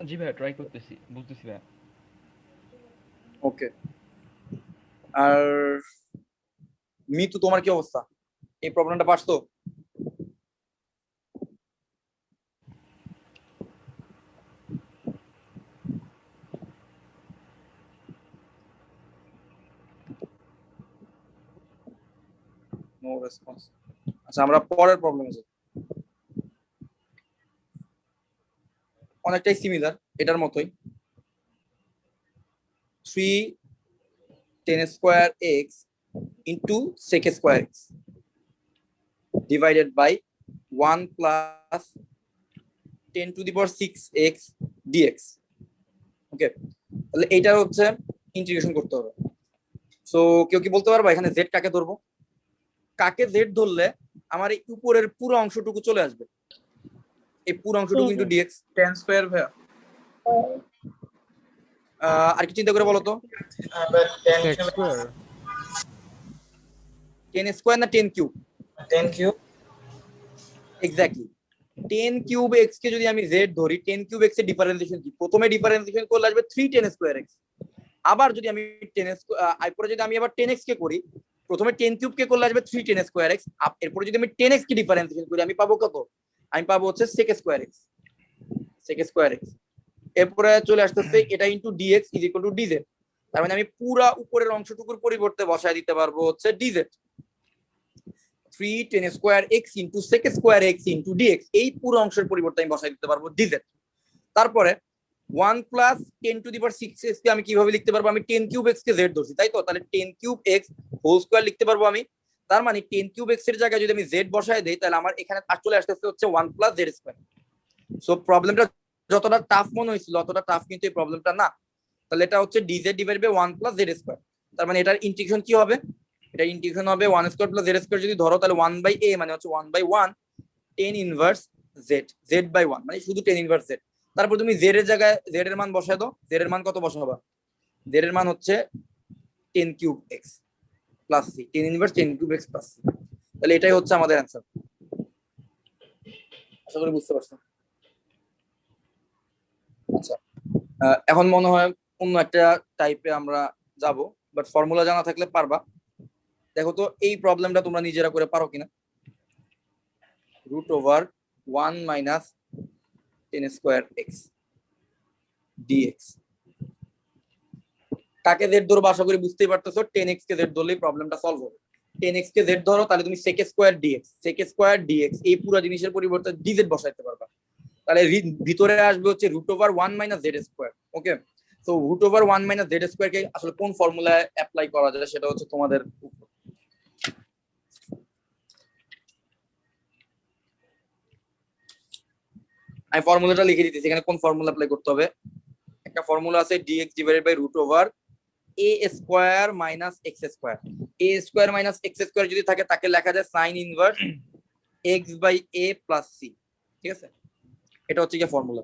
জি ভাইয়া ট্রাই করতেছি, বলতেছি ভাইয়া। ওকে, আর মিতু তোমার কি অবস্থা, এই প্রবলেমটা পারছো? No response. আচ্ছা আমরা পরের প্রবলেমে যাই। অনেকটাই সিমিলার, এটার মতোই। 3 10 square x into sec square x divided by 1 plus 10 to the power 6x dx। ওকে, তাহলে এইটার হচ্ছে ইন্টিগ্রেশন করতে হবে। সো কেউ কি বলতে পারবা এখানে z কাকে ধরবো? কাকে z ধরলে আমার এই উপরের পুরো অংশটুকু চলে আসবে, এই পুরো অংশটুকু ইনটু dx। tan স্কয়ার ভাইয়া। আর কি চিন্তা করে বলো তো, Sec square 10 স্কয়ার না 10 cube? 10 cube exactly 10 cube x কে যদি আমি z ধরি, 10 কিউব x এর ডিফারেন্সিয়েশন কি? প্রথমে ডিফারেন্সিয়েশন করলে আসবে 3 10 স্কয়ার x। আবার যদি আমি 10 এরপরে যদি আমি আবার 10x কে করি, প্রথমে 10 কিউব কে করলে আসবে 3 10 স্কয়ার x। এরপরে যদি আমি 10x কে ডিফারেন্সিয়েশন করি আমি পাবো কত? আমি পাবো হচ্ছে sec square x, sec square x। এরপরে চলে আসতেছে এটা into dx is equal to dz। তার মানে আমি পুরা উপরের অংশটুকুর পরিবর্তে বসায় দিতে পারবো হচ্ছে dz। 3 10 square x into sec square x into dx, এই পুরো অংশের পরিবর্তে আমি বসায় দিতে পারবো dz। তারপরে 1 plus 10 two the power 6x কে আমি কিভাবে লিখতে পারবো? আমি 10 কিউব x কে z ধরছি, তাই তো? তাহলে 10 কিউব x হোল স্কয়ার লিখতে পারবো আমি। তার মানে 10 কিউব x এর জায়গায় যদি আমি z বসায় দেই তাহলে আমার এখানে চলে আসতেছে হচ্ছে 1 প্লাস z স্কয়ার। সো প্রবলেমটা যতটা টাফ মনে হয়েছিল অতটা টাফ কিন্তু এই প্রবলেমটা না। তাহলে এটা হচ্ছে dz divided by 1 plus z square. তার মানে এটার ইন্টিগ্রেশন কি হবে? এটা ইন্টিগ্রেশন হবে 1 স্কয়ার প্লাস z স্কয়ার যদি ধরো তাহলে 1 বাই a মানে হচ্ছে 1 by 1 10 inverse z, z by 1 মানে শুধু 10 ইনভার্স z। তারপর তুমি z এর জায়গায় z এর মান বসায় দাও। z এর মান কত বসাবা? z এর মান হচ্ছে 10 cube x plus c, 10 inverse 10 cube x plus c। তাহলে এটাই হচ্ছে আমাদের অ্যানসার। আশা করি বুঝতে পারছো। আচ্ছা, এখন মনে হয় অন্য একটা টাইপে আমরা যাব, বাট ফর্মুলা জানা থাকলে পারবা। দেখো তো এই প্রবলেমটা তোমরা নিজেরা করে পারো কিনা। Root over 1 minus 10 square x dx, কাকে z ধরবো আশা করি বুঝতেই পারতেছো। 10x কে z ধরলেই প্রবলেমটা সলভ হবে। 10x কে z ধরো তাহলে তুমি sec square dx, sec square dx এই পুরো জিনিসের পরিবর্তে dz বসাইতে পারবা। তাহলে ভিতরে আসবে হচ্ছে root over 1 minus z square. Okay, তো root over 1 minus z square কে আসলে কোন ফর্মুলায় অ্যাপ্লাই করা যায় সেটা হচ্ছে তোমাদের উপর। আমি ফর্মুলাটা লিখে দিতেছি, এখানে কোন ফর্মুলা অ্যাপ্লাই করতে হবে। একটা ফর্মুলা আছে dx divided by root over a square minus x square. a square minus x square যদি থাকে তাকে লেখা যায় sin inverse x by a plus c। ঠিক আছে, এটা হচ্ছে কি formula.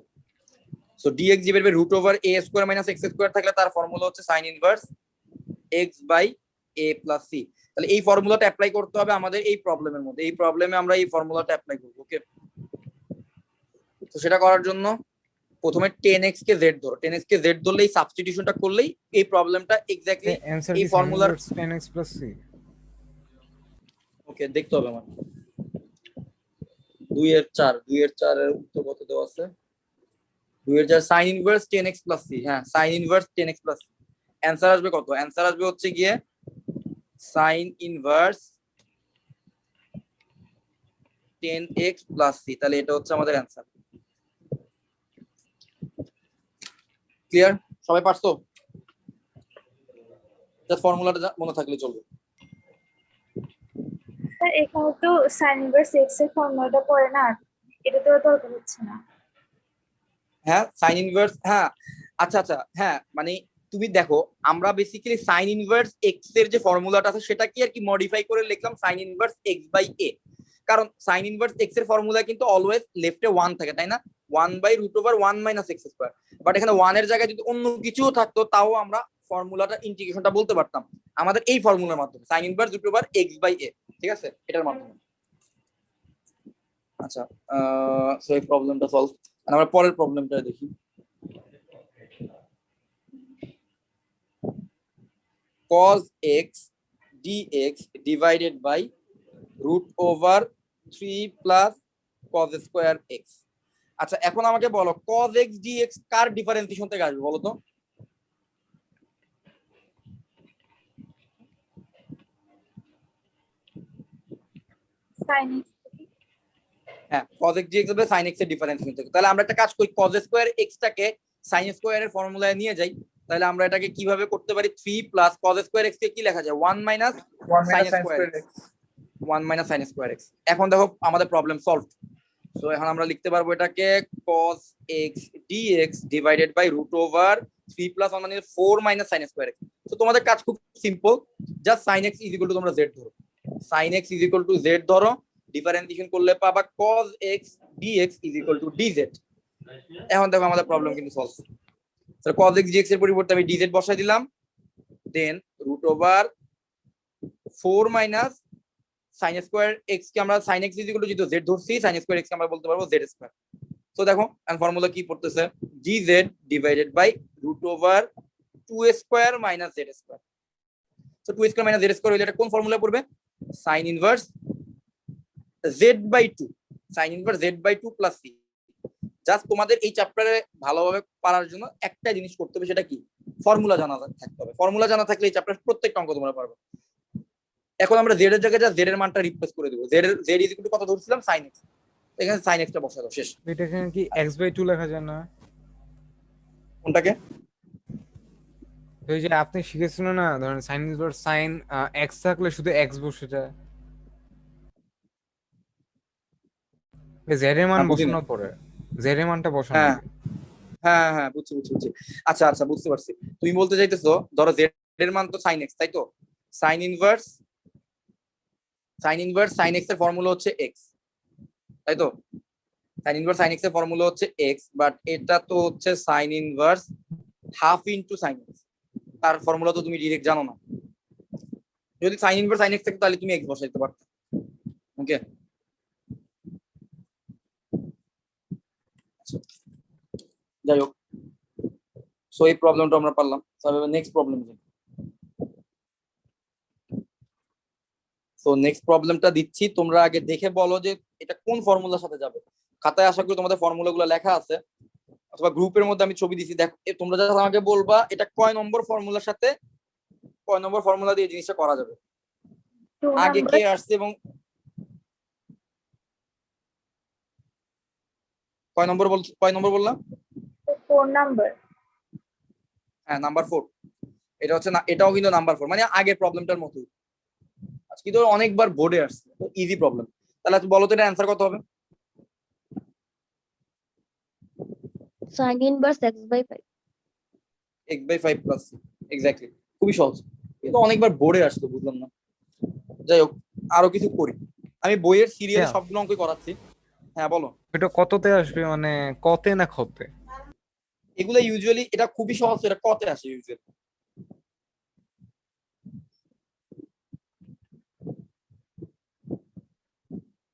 So dx divided by root over a square minus x square থাকলে তার ফর্মুলা হচ্ছে sin inverse x by a plus c। তাহলে এই ফর্মুলাটা অ্যাপ্লাই করতে হবে আমাদের এই প্রবলেমের মধ্যে। এই প্রবলেমে আমরা এই ফর্মুলাটা অ্যাপ্লাই করব। ওকে, তো সেটা করার জন্য প্রথমে 10x কে z ধরো। 10x কে z ধরলে এই সাবস্টিটিউশনটা করলেই এই প্রবলেমটা এক্স্যাক্টলি आंसर এই की sin ফর্মুলার। inverse 10x plus c। ওকে, দেখতে হবে আমার 2 এর 4, 2 এর 4 এর উত্তর কত দেওয়া আছে? 2 এর 4 sin inverse 10x plus c। হ্যাঁ, sin inverse 10x plus c। Answer আসবে কত? অ্যানসার আসবে হচ্ছে গিয়ে sin inverse 10x plus c। তাহলে এটা হচ্ছে আমাদের অ্যানসার। ক্লিয়ার? সবাই পারছো? জাস্ট ফর্মুলাটা মনে থাকলে চলবে। স্যার এখানে তো sin ইনভার্স x এর ফর্মুলাটা পড়ে না, এটা তো আর দরকার হচ্ছে না। হ্যাঁ সাইন ইনভার্স, হ্যাঁ আচ্ছা আচ্ছা, হ্যাঁ মানে তুমি দেখো আমরা বেসিক্যালি সাইন ইনভার্স এক্স এর যে ফর্মুলাটা আছে সেটা কি আর কি মডিফাই করে লিখলাম সাইন ইনভার্স এক্স বাই এ। কারণ সাইন ইনভার্স এক্স এর ফর্মুলা কিন্তু অলওয়েজ লেফটে 1 থাকে, তাই না? 1/√1 - x²। বাট এখানে 1 এর জায়গায় যদি অন্য কিছুও থাকতো তাও আমরা ফর্মুলাটা ইন্টিগ্রেশনটা বলতে পারতাম আমাদের এই ফর্মুলার মাধ্যমে, সাইন ইনভার্স √x/a, ঠিক আছে, এটার মাধ্যমে। আচ্ছা সো এই প্রবলেমটা সলভ। আমরা পরের প্রবলেমটা দেখি। cos x dx divided by √3 plus cos square x। আচ্ছা এখন আমাকে বলো cos x dx কার ডিফারেন্সিয়েশন থেকে আসবে বলো তো? সাইন হ্যাঁ cos x dx হবে sin x এর ডিফারেন্সিয়েশন থেকে। তাহলে আমরা একটা কাজ করি, cos square x টাকে sin square এর ফর্মুলায় নিয়ে যাই। তাহলে আমরা এটাকে কিভাবে করতে পারি? 3 plus cos square x কে কি লেখা যায়? 1 minus 1 sin minus sin square square x। x 1 minus sin square x। এখন দেখো আমাদের প্রবলেম সলভ। সো এখন আমরা লিখতে পারবো এটাকে cos x dx divided by √3 plus 1 মানে 4 minus sin square x। তো তোমাদের কাজ খুব simple, just sin x is equal to তোমরা z ধরো, sin x is equal to z ধরো, ডিফারেন্সিয়েশন করলে পাবা cos x dx is equal to dz। এখন দেখো আমাদের প্রবলেম কিন্তু সলভ। তো cos x dx এর পরিবর্তে আমি dz বসাই দিলাম, দেন √4 minus sin square x কে আমরা sin x is equal to যেহেতু z ধরছি, sin square x কে আমরা বলতে পারবো z স্কয়ার। তো দেখো এন্ড ফর্মুলা কি পড়তেছে? dz divided by √2 square minus z square. তো 2 স্কয়ার minus z স্কয়ার হইলে এটা কোন ফর্মুলা পড়বে? sin inverse z/2, sin inverse z/2 plus c। Just তোমাদের এই চ্যাপ্টারে ভালোভাবে পারার জন্য একটা জিনিস করতে হবে, সেটা কি? ফর্মুলা জানা থাকতে হবে। ফর্মুলা জানা থাকলে এই চ্যাপ্টারের প্রত্যেকটা অঙ্ক তোমরা পারবে। এখন আমরা z এর জায়গায় যা z এর মানটা রিপ্লেস করে দেব। z ইজ ইকুয়াল টু কত ধরছিলাম? sin x। এখানে sin x টা বসা দাও, শেষ। এটা এখানে কি x/2 লেখা যায় না? কোনটাকে? তো এই যে আপনি শিখেছিলেন না, ধরেন sin ইনভার্স sin x থাকলে শুধু x বসে যায়, এই z এর মান বুঝি নাই। বসানোর পরে z এর মানটা বসানো হ্যাঁ আগে। হ্যাঁ হ্যাঁ বুঝছি বুঝছি বুঝছি। আচ্ছা আচ্ছা বুঝতে পারছি। তুমি বলতে চাইতেছো ধরো z এর মান তো sin x, তাই তো? sin ইনভার্স sin x এর ফর্মুলা হচ্ছে x, তাই তো? sin ইনভার্স sin x এর ফর্মুলা হচ্ছে x, বাট এটা তো হচ্ছে sin inverse half into sin x। তার ফর্মুলা তো তুমি ডাইরেক্ট জানো না। যদি sin ইনভার্স sin x থাকে তাহলে তুমি x বসাইতে পারতে। ওকে, যাই হোক, সো এই প্রবলেমটা আমরা পারলাম। তাহলে নেক্সট প্রবলেম যাই। সো নেক্সট প্রবলেমটা দিচ্ছি, তোমরা আগে দেখে বলো যে এটা কোন ফর্মুলার সাথে যাবে। খাতায় আশা করি তোমাদের ফর্মুলাগুলো লেখা আছে, অথবা গ্রুপের মধ্যে আমি ছবি দিছি। দেখো তোমরা যারা আমাকে বলবা এটা কয় নম্বর ফর্মুলার সাথে, কয় নম্বর ফর্মুলা দিয়ে জিনিসটা করা যাবে। 2 আগে নাম্বার কে আসছে এবং কয় নম্বর বললাম? 4 নাম্বার। হ্যাঁ নাম্বার 4। এটা হচ্ছে না, এটাও কিন্তু নাম্বার 4, মানে আগের প্রবলেমটার মতোই। আজকে তো অনেকবার বোর্ডে আসছে, তো ইজি প্রবলেম। তাহলে বলো তো এটা অ্যান্সার কত হবে? sin inverse x/5। x/5 plus c, exactly, খুবই সহজ। কিন্তু অনেকবার বোর্ডে আসতো, বুঝলাম না। যাই হোক, আরো কিছু করি। আমি বইয়ের সিরিয়ালে সবগুলো অঙ্কই করাচ্ছি। হ্যাঁ বলো। এটা কততে আসবে, মানে কতে না ক্ষতে? এগুলো ইউজুয়ালি, এটা খুবই সহজ, এটা কতে আসে ইউজুয়ালি।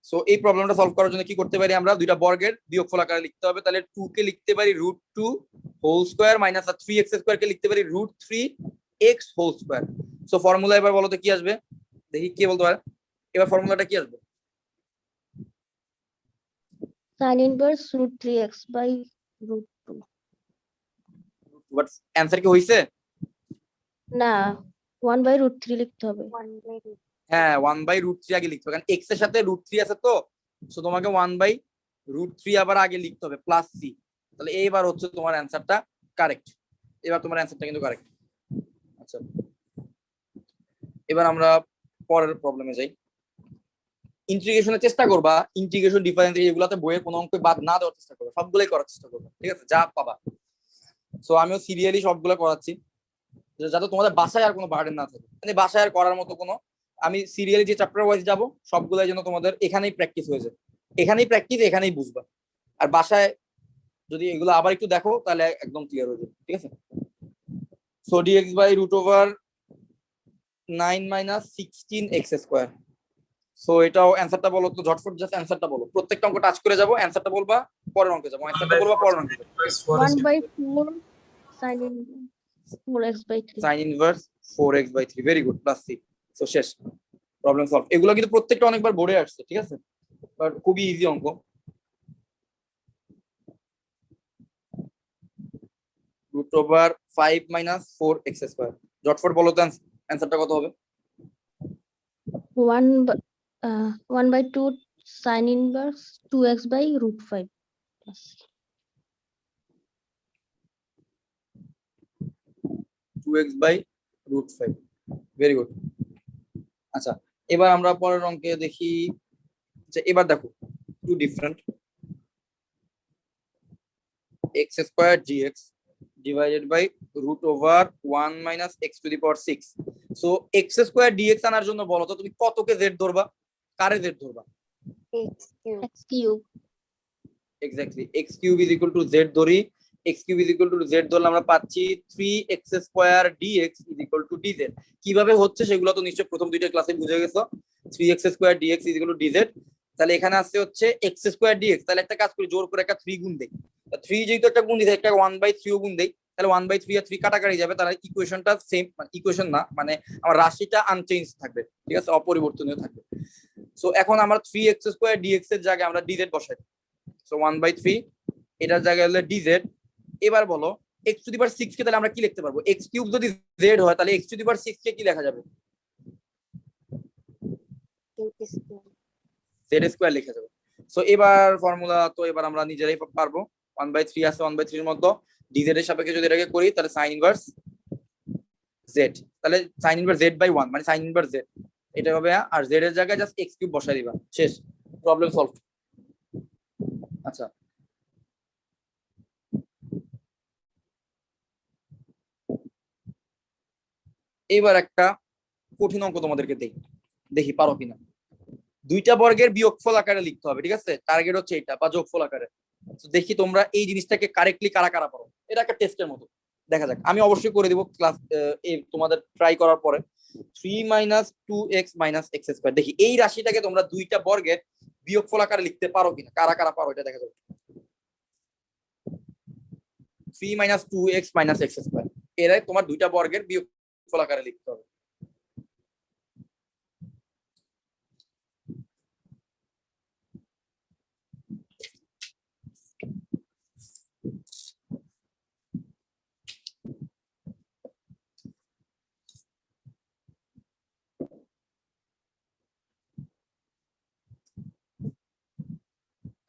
সো এই প্রবলেমটা সলভ করার জন্য কি করতে পারি আমরা? দুইটা বর্গের বিয়োগফল আকারে লিখতে হবে। তাহলে 2 কে লিখতে পারি √2 whole square minus 3x square কে লিখতে পারি √3x whole square. So formula এবার বলো তো কি আসবে? দেখি কে বলতে পারে এবার ফর্মুলাটা কি আসবে? sin inverse √3x by √2। But answer কি হইছে? না, 1/√3 লিখতে হবে। হ্যাঁ 1/√3 আগে লিখতে হবে, কারণ x এর সাথে √3 আছে তো। সো তোমাকে 1/√3 আবার আগে লিখতে হবে প্লাস c। তাহলে এইবার হচ্ছে তোমার অ্যানসারটা কারেক্ট। এবার তোমার অ্যানসারটা কিন্তু কারেক্ট। আচ্ছা, এবার আমরা পরের প্রবলেমে যাই। ইন্টিগ্রেশনের চেষ্টা করবা, ইন্টিগ্রেশন ডিফারেন্স এগুলাতে বইয়ের কোনো অঙ্ক বাদ না দেওয়ার চেষ্টা করবা, সবগুলোই করার চেষ্টা করবা, ঠিক আছে, যা পাবা। সো আমিও সিরিয়ালি সবগুলো করাচ্ছি যাতে তোমাদের বাসায় আর কোনো বার্ডেন না থাকে, মানে বাসায় আর করার মতো কোনো, আমি সিরিয়ালি যে চ্যাপ্টার ওয়াইজ যাবো সবগুলোই যেন তোমাদের এখানেই প্র্যাকটিস হয়ে যায়, এখানেই প্র্যাকটিস, এখানেই বুঝবা। আর বাসায় যদি এগুলো আবার একটু দেখো তাহলে একদম ক্লিয়ার হয়ে যাবে, ঠিক আছে। So dx by root over 9 minus 16x square. So এটাও অ্যান্সারটা বলো তো ঝটফট, জাস্ট অ্যান্সারটা বলো, প্রত্যেকটা অঙ্ক টাচ করে যাবো, অ্যান্সারটা বলবা, পরের অঙ্কে যাবো, অ্যান্সারটা বলবা, পরের অঙ্কে যাবো। 1/4 sin inverse 4x/3. Sign inverse 4x/3, very good, plus c। So শেষ, প্রবলেম সলভ। এগুলো কিন্তু প্রত্যেকটা অনেকবার বোর্ডে আসছে, ঠিক আছে, বাট খুবই ইজি অঙ্ক। Root over 5 minus 4x square, ঝটফট বলো তো অ্যান্সারটা কত হবে? 1/2 sin inverse 2x by root 5 plus c. 2x by root 5, very good. আচ্ছা, এবার আমরা পরের অঙ্কে দেখি। আচ্ছা, এবার দেখো two different, x square dx divided by root over 1 minus x to the power 6। So x square dx আনার জন্য বলো তো তুমি কতকে z ধরবা, কারে z ধরবা? x cube. Exactly, x cube is equal to z ধরি, x cube is equal to z ধরলে আমরা পাচ্ছি 3x square dx is equal to dz। কিভাবে হচ্ছে সেগুলো তো নিশ্চয়ই প্রথম দুইটা ক্লাসে বুঝে গেছো, 3x square dx is equal to dz। তাহলে এখানে আসছে হচ্ছে x স্কোয়ার dx, তাহলে একটা কাজ করি, জোর করে একটা 3 গুণ দেই, 3 যেহেতু একটা গুণ দিতে, একটা 1/3 গুণ দেই, তাহলে 1/3 আর 3 কাটাকাটি যাবে, তাহলে ইকুয়েশনটা সেম, মানে ইকুয়েশন না, মানে আমার রাশিটা আনচেঞ্জ থাকবে, ঠিক আছে, অপরিবর্তনীয় থাকবে। সো এখন আমরা 3x স্কোয়ার dx এর জায়গায় আমরা dz বসাই, সো 1/3 এটার জায়গায় হলো dz। এবার বলো x টু দি পাওয়ার 6 কে তাহলে আমরা কি লিখতে পারবো? x কিউব যদি z হয় তাহলে x টু দি পাওয়ার 6 কে কি লেখা যাবে? z স্কয়ার লেখা যাবে। সো এবার ফর্মুলা তো এবার আমরা নিজেরাই পারবো, 1/3 আছে, 1/3 এর মধ্যে dz এর সাপেক্ষে যদি এটাকে করি তাহলে sin ইনভার্স z, তাহলে sin ইনভার্স z বাই 1 মানে sin ইনভার্স z এটা হবে, আর z এর জায়গায় জাস্ট x কিউব বসাই দিবা, শেষ, প্রবলেম সলভ। আচ্ছা, এবার একটা কঠিন অঙ্ক তোমাদেরকে দেই, দেখি পারো কিনা। দুইটা বর্গের বিয়োগফল আকারে লিখতে হবে, ঠিক আছে, টার্গেট হচ্ছে এটা, বা যোগফল আকারে। তো দেখি তোমরা এই জিনিসটাকে কারেক্টলি কারা কারা পারো, এটা একটা টেস্টের মতো, দেখা যাক। আমি অবশ্যই করে দিব ক্লাস তোমাদের ট্রাই করার পরে। 3 minus 2x minus x square, দেখি এই রাশিটাকে তোমরা দুইটা বর্গের বিয়োগফল আকারে লিখতে পারো কিনা, কারা কারা পারো এটা দেখা যাবে। 3 minus 2x minus x square, এরাই তোমার দুইটা বর্গের বিয়োগফল আকারে লিখতে হবে।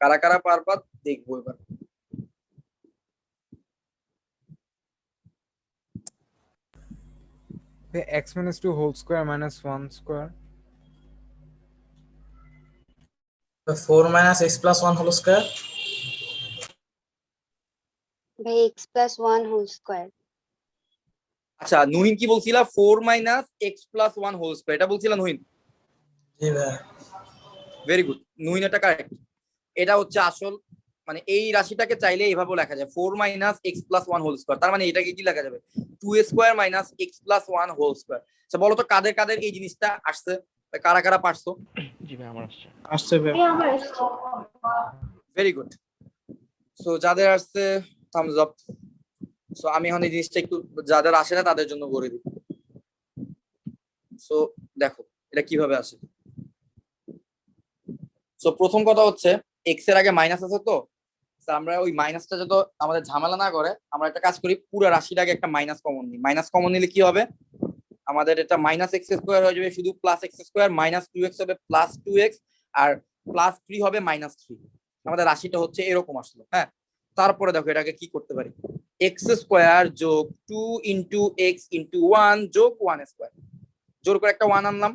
কারা কারা পারবা দেখবো এবার। x minus 2 whole square minus 1 square. 4 minus x plus 1 whole square. by x plus 1 whole square. আচ্ছা, নুহিন কি বলছিলা? 4 minus x plus 1 whole square, এটা বলছিলা নুহিন? জি ভাই, ভেরি গুড, নুহিন এটা কারেক্ট। এটা হচ্ছে আসল, মানে এই রাশিটাকে চাইলে এইভাবে লেখা যায় 4 minus x plus 1 whole square, তার মানে এটাকে কি লেখা যাবে 2a square minus x plus 1 whole square. আচ্ছা বলো তো কাদের কাদের এই জিনিসটা আসছে, কারা কারা পারছো? জি ভাই আমার আসছে। আসছে ভাই। Very good. সো যাদের আসছে থামস আপ। সো আমি এখন এই জিনিসটা একটু যাদের আসে না তাদের জন্য করে দিই। সো দেখো এটা কিভাবে আসে। সো প্রথম কথা হচ্ছে x এর আগে মাইনাস আছে, তো আমরা ওই মাইনাসটা যত আমাদের ঝামেলা না করে আমরা একটা কাজ করি, পুরো রাশির আগে একটা মাইনাস কমন নিই। মাইনাস কমন নিলে কি হবে, আমাদের এটা মাইনাস এক্স স্কোয়ার হয়ে যাবে, শুধু plus x square, minus 2x হবে প্লাস 2x, আর প্লাস 3 হবে মাইনাস 3। আমাদের রাশিটা হচ্ছে এরকম আসলো। হ্যাঁ, তারপরে দেখো এটাকে কি করতে পারি, এক্স স্কোয়ার যোগ 2 ইন্টু এক্স ইন্টু 1 যোগ 1 স্কোয়ার, জোর করে একটা 1 আনলাম,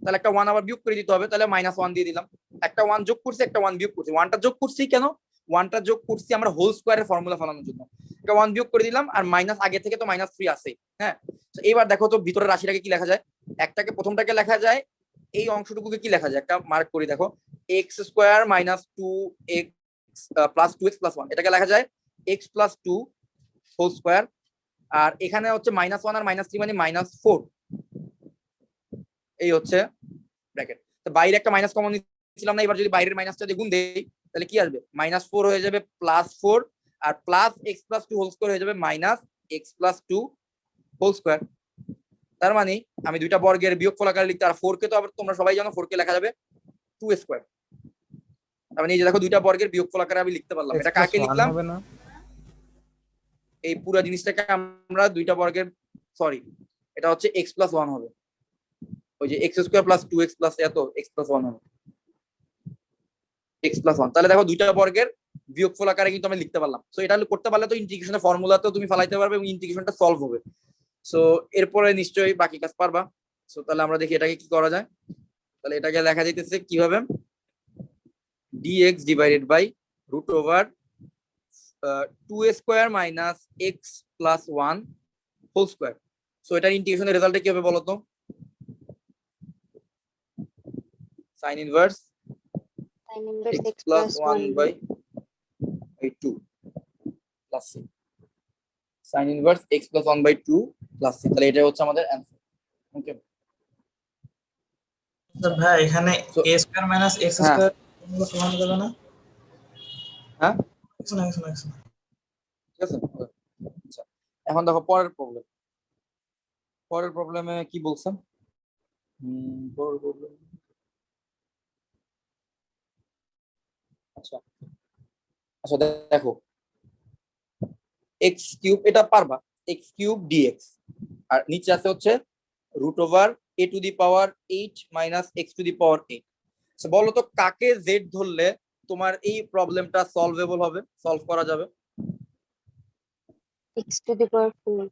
তাহলে একটা 1 আবার বিয়োগ করে দিতে হবে, তাহলে -1 দিয়ে দিলাম। একটা 1 যোগ করছি, একটা 1 বিয়োগ করছি। 1টা যোগ করছি কেন? 1টা যোগ করছি আমরা হোল স্কয়ারের ফর্মুলা ফলানোর জন্য। একটা 1 বিয়োগ করে দিলাম, আর মাইনাস আগে থেকে তো -3 আছে। হ্যাঁ, তো এবার দেখো তো ভিতরের রাশিটাকে কি লেখা যায়। একটাকে প্রথমটাকে লেখা যায়, এই অংশটুকুকে কি লেখা যায়, একটা মার্ক করি দেখো, x square minus 2x plus 2x plus 1, এটাকে লেখা যায় x প্লাস 2 হোল স্কয়ার। আর এখানে হচ্ছে -1 আর -3 মানে -4, এই হচ্ছে ব্র্যাকেট। তো বাইরে একটা মাইনাস কমন নিয়েছিলাম না, এবার যদি বাইরের মাইনাসটা দিয়ে গুণ দেই তাহলে কি আসবে, -4 হয়ে যাবে +4, আর plus x plus 2 whole square হয়ে যাবে -x প্লাস 2 হোল স্কয়ার। তার মানে আমি দুইটা বর্গের বিয়োগফল আকারে লিখতে, আর 4 কে তো আবার তোমরা সবাই জানো 4 কে লেখা যাবে 2 স্কয়ার। তার মানে এই যে দেখো দুইটা বর্গের বিয়োগফল আকারে আমি লিখতে পারলাম। এটা কাকে লিখলাম, হবে না? এই পুরো জিনিসটাকে আমরা দুইটা বর্গের, সরি এটা হচ্ছে x প্লাস 1 হবে, ওই যে x square plus 2x plus এত x প্লাস 1 হবে, x প্লাস 1। তাহলে দেখো দুইটা বর্গের বিয়োগফল আকারে কিন্তু আমি লিখতে পারলাম। সো এটা করতে পারলে তো ইন্টিগ্রেশনের ফর্মুলাতেও তুমি ফলাইতে পারবে এবং ইন্টিগ্রেশনটা সলভ হবে। সো এরপরে নিশ্চয়ই বাকি কাজ পারবা। সো তাহলে আমরা দেখি এটাকে কি করা যায়। তাহলে এটাকে লেখা যাইতেছে কিভাবে, dx divided by root over 2 square minus x plus 1 whole square. So এটার ইন্টিগ্রেশনের রেজাল্টটা কি হবে বলো তো, sin inverse Sin inverse x x plus plus 1 1 by 2 plus c, sin inverse x plus 1 by 2 plus c। তাহলে এটা হচ্ছে আমাদের অ্যানসার। ওকে, তো ভাই এখানে So- a square minus x হ্যাঁ। স্কয়ার সমান হয়ে যাবে না? হ্যাঁ শোনা শোনা শোনা ঠিক আছে। আচ্ছা, এখন দেখো পরের প্রবলেম। পরের প্রবলেমে কি বলছেন, পরের প্রবলেম, আচ্ছা আচ্ছা দেখো x কিউব, এটা পারবা, x কিউব dx, আর নিচে আছে হচ্ছে root over a to the power 8 minus x to the power 8। আচ্ছা বলো তো কাকে z ধরলে তোমার এই প্রবলেমটা সলভেবল হবে, সলভ করা যাবে? x to the power 4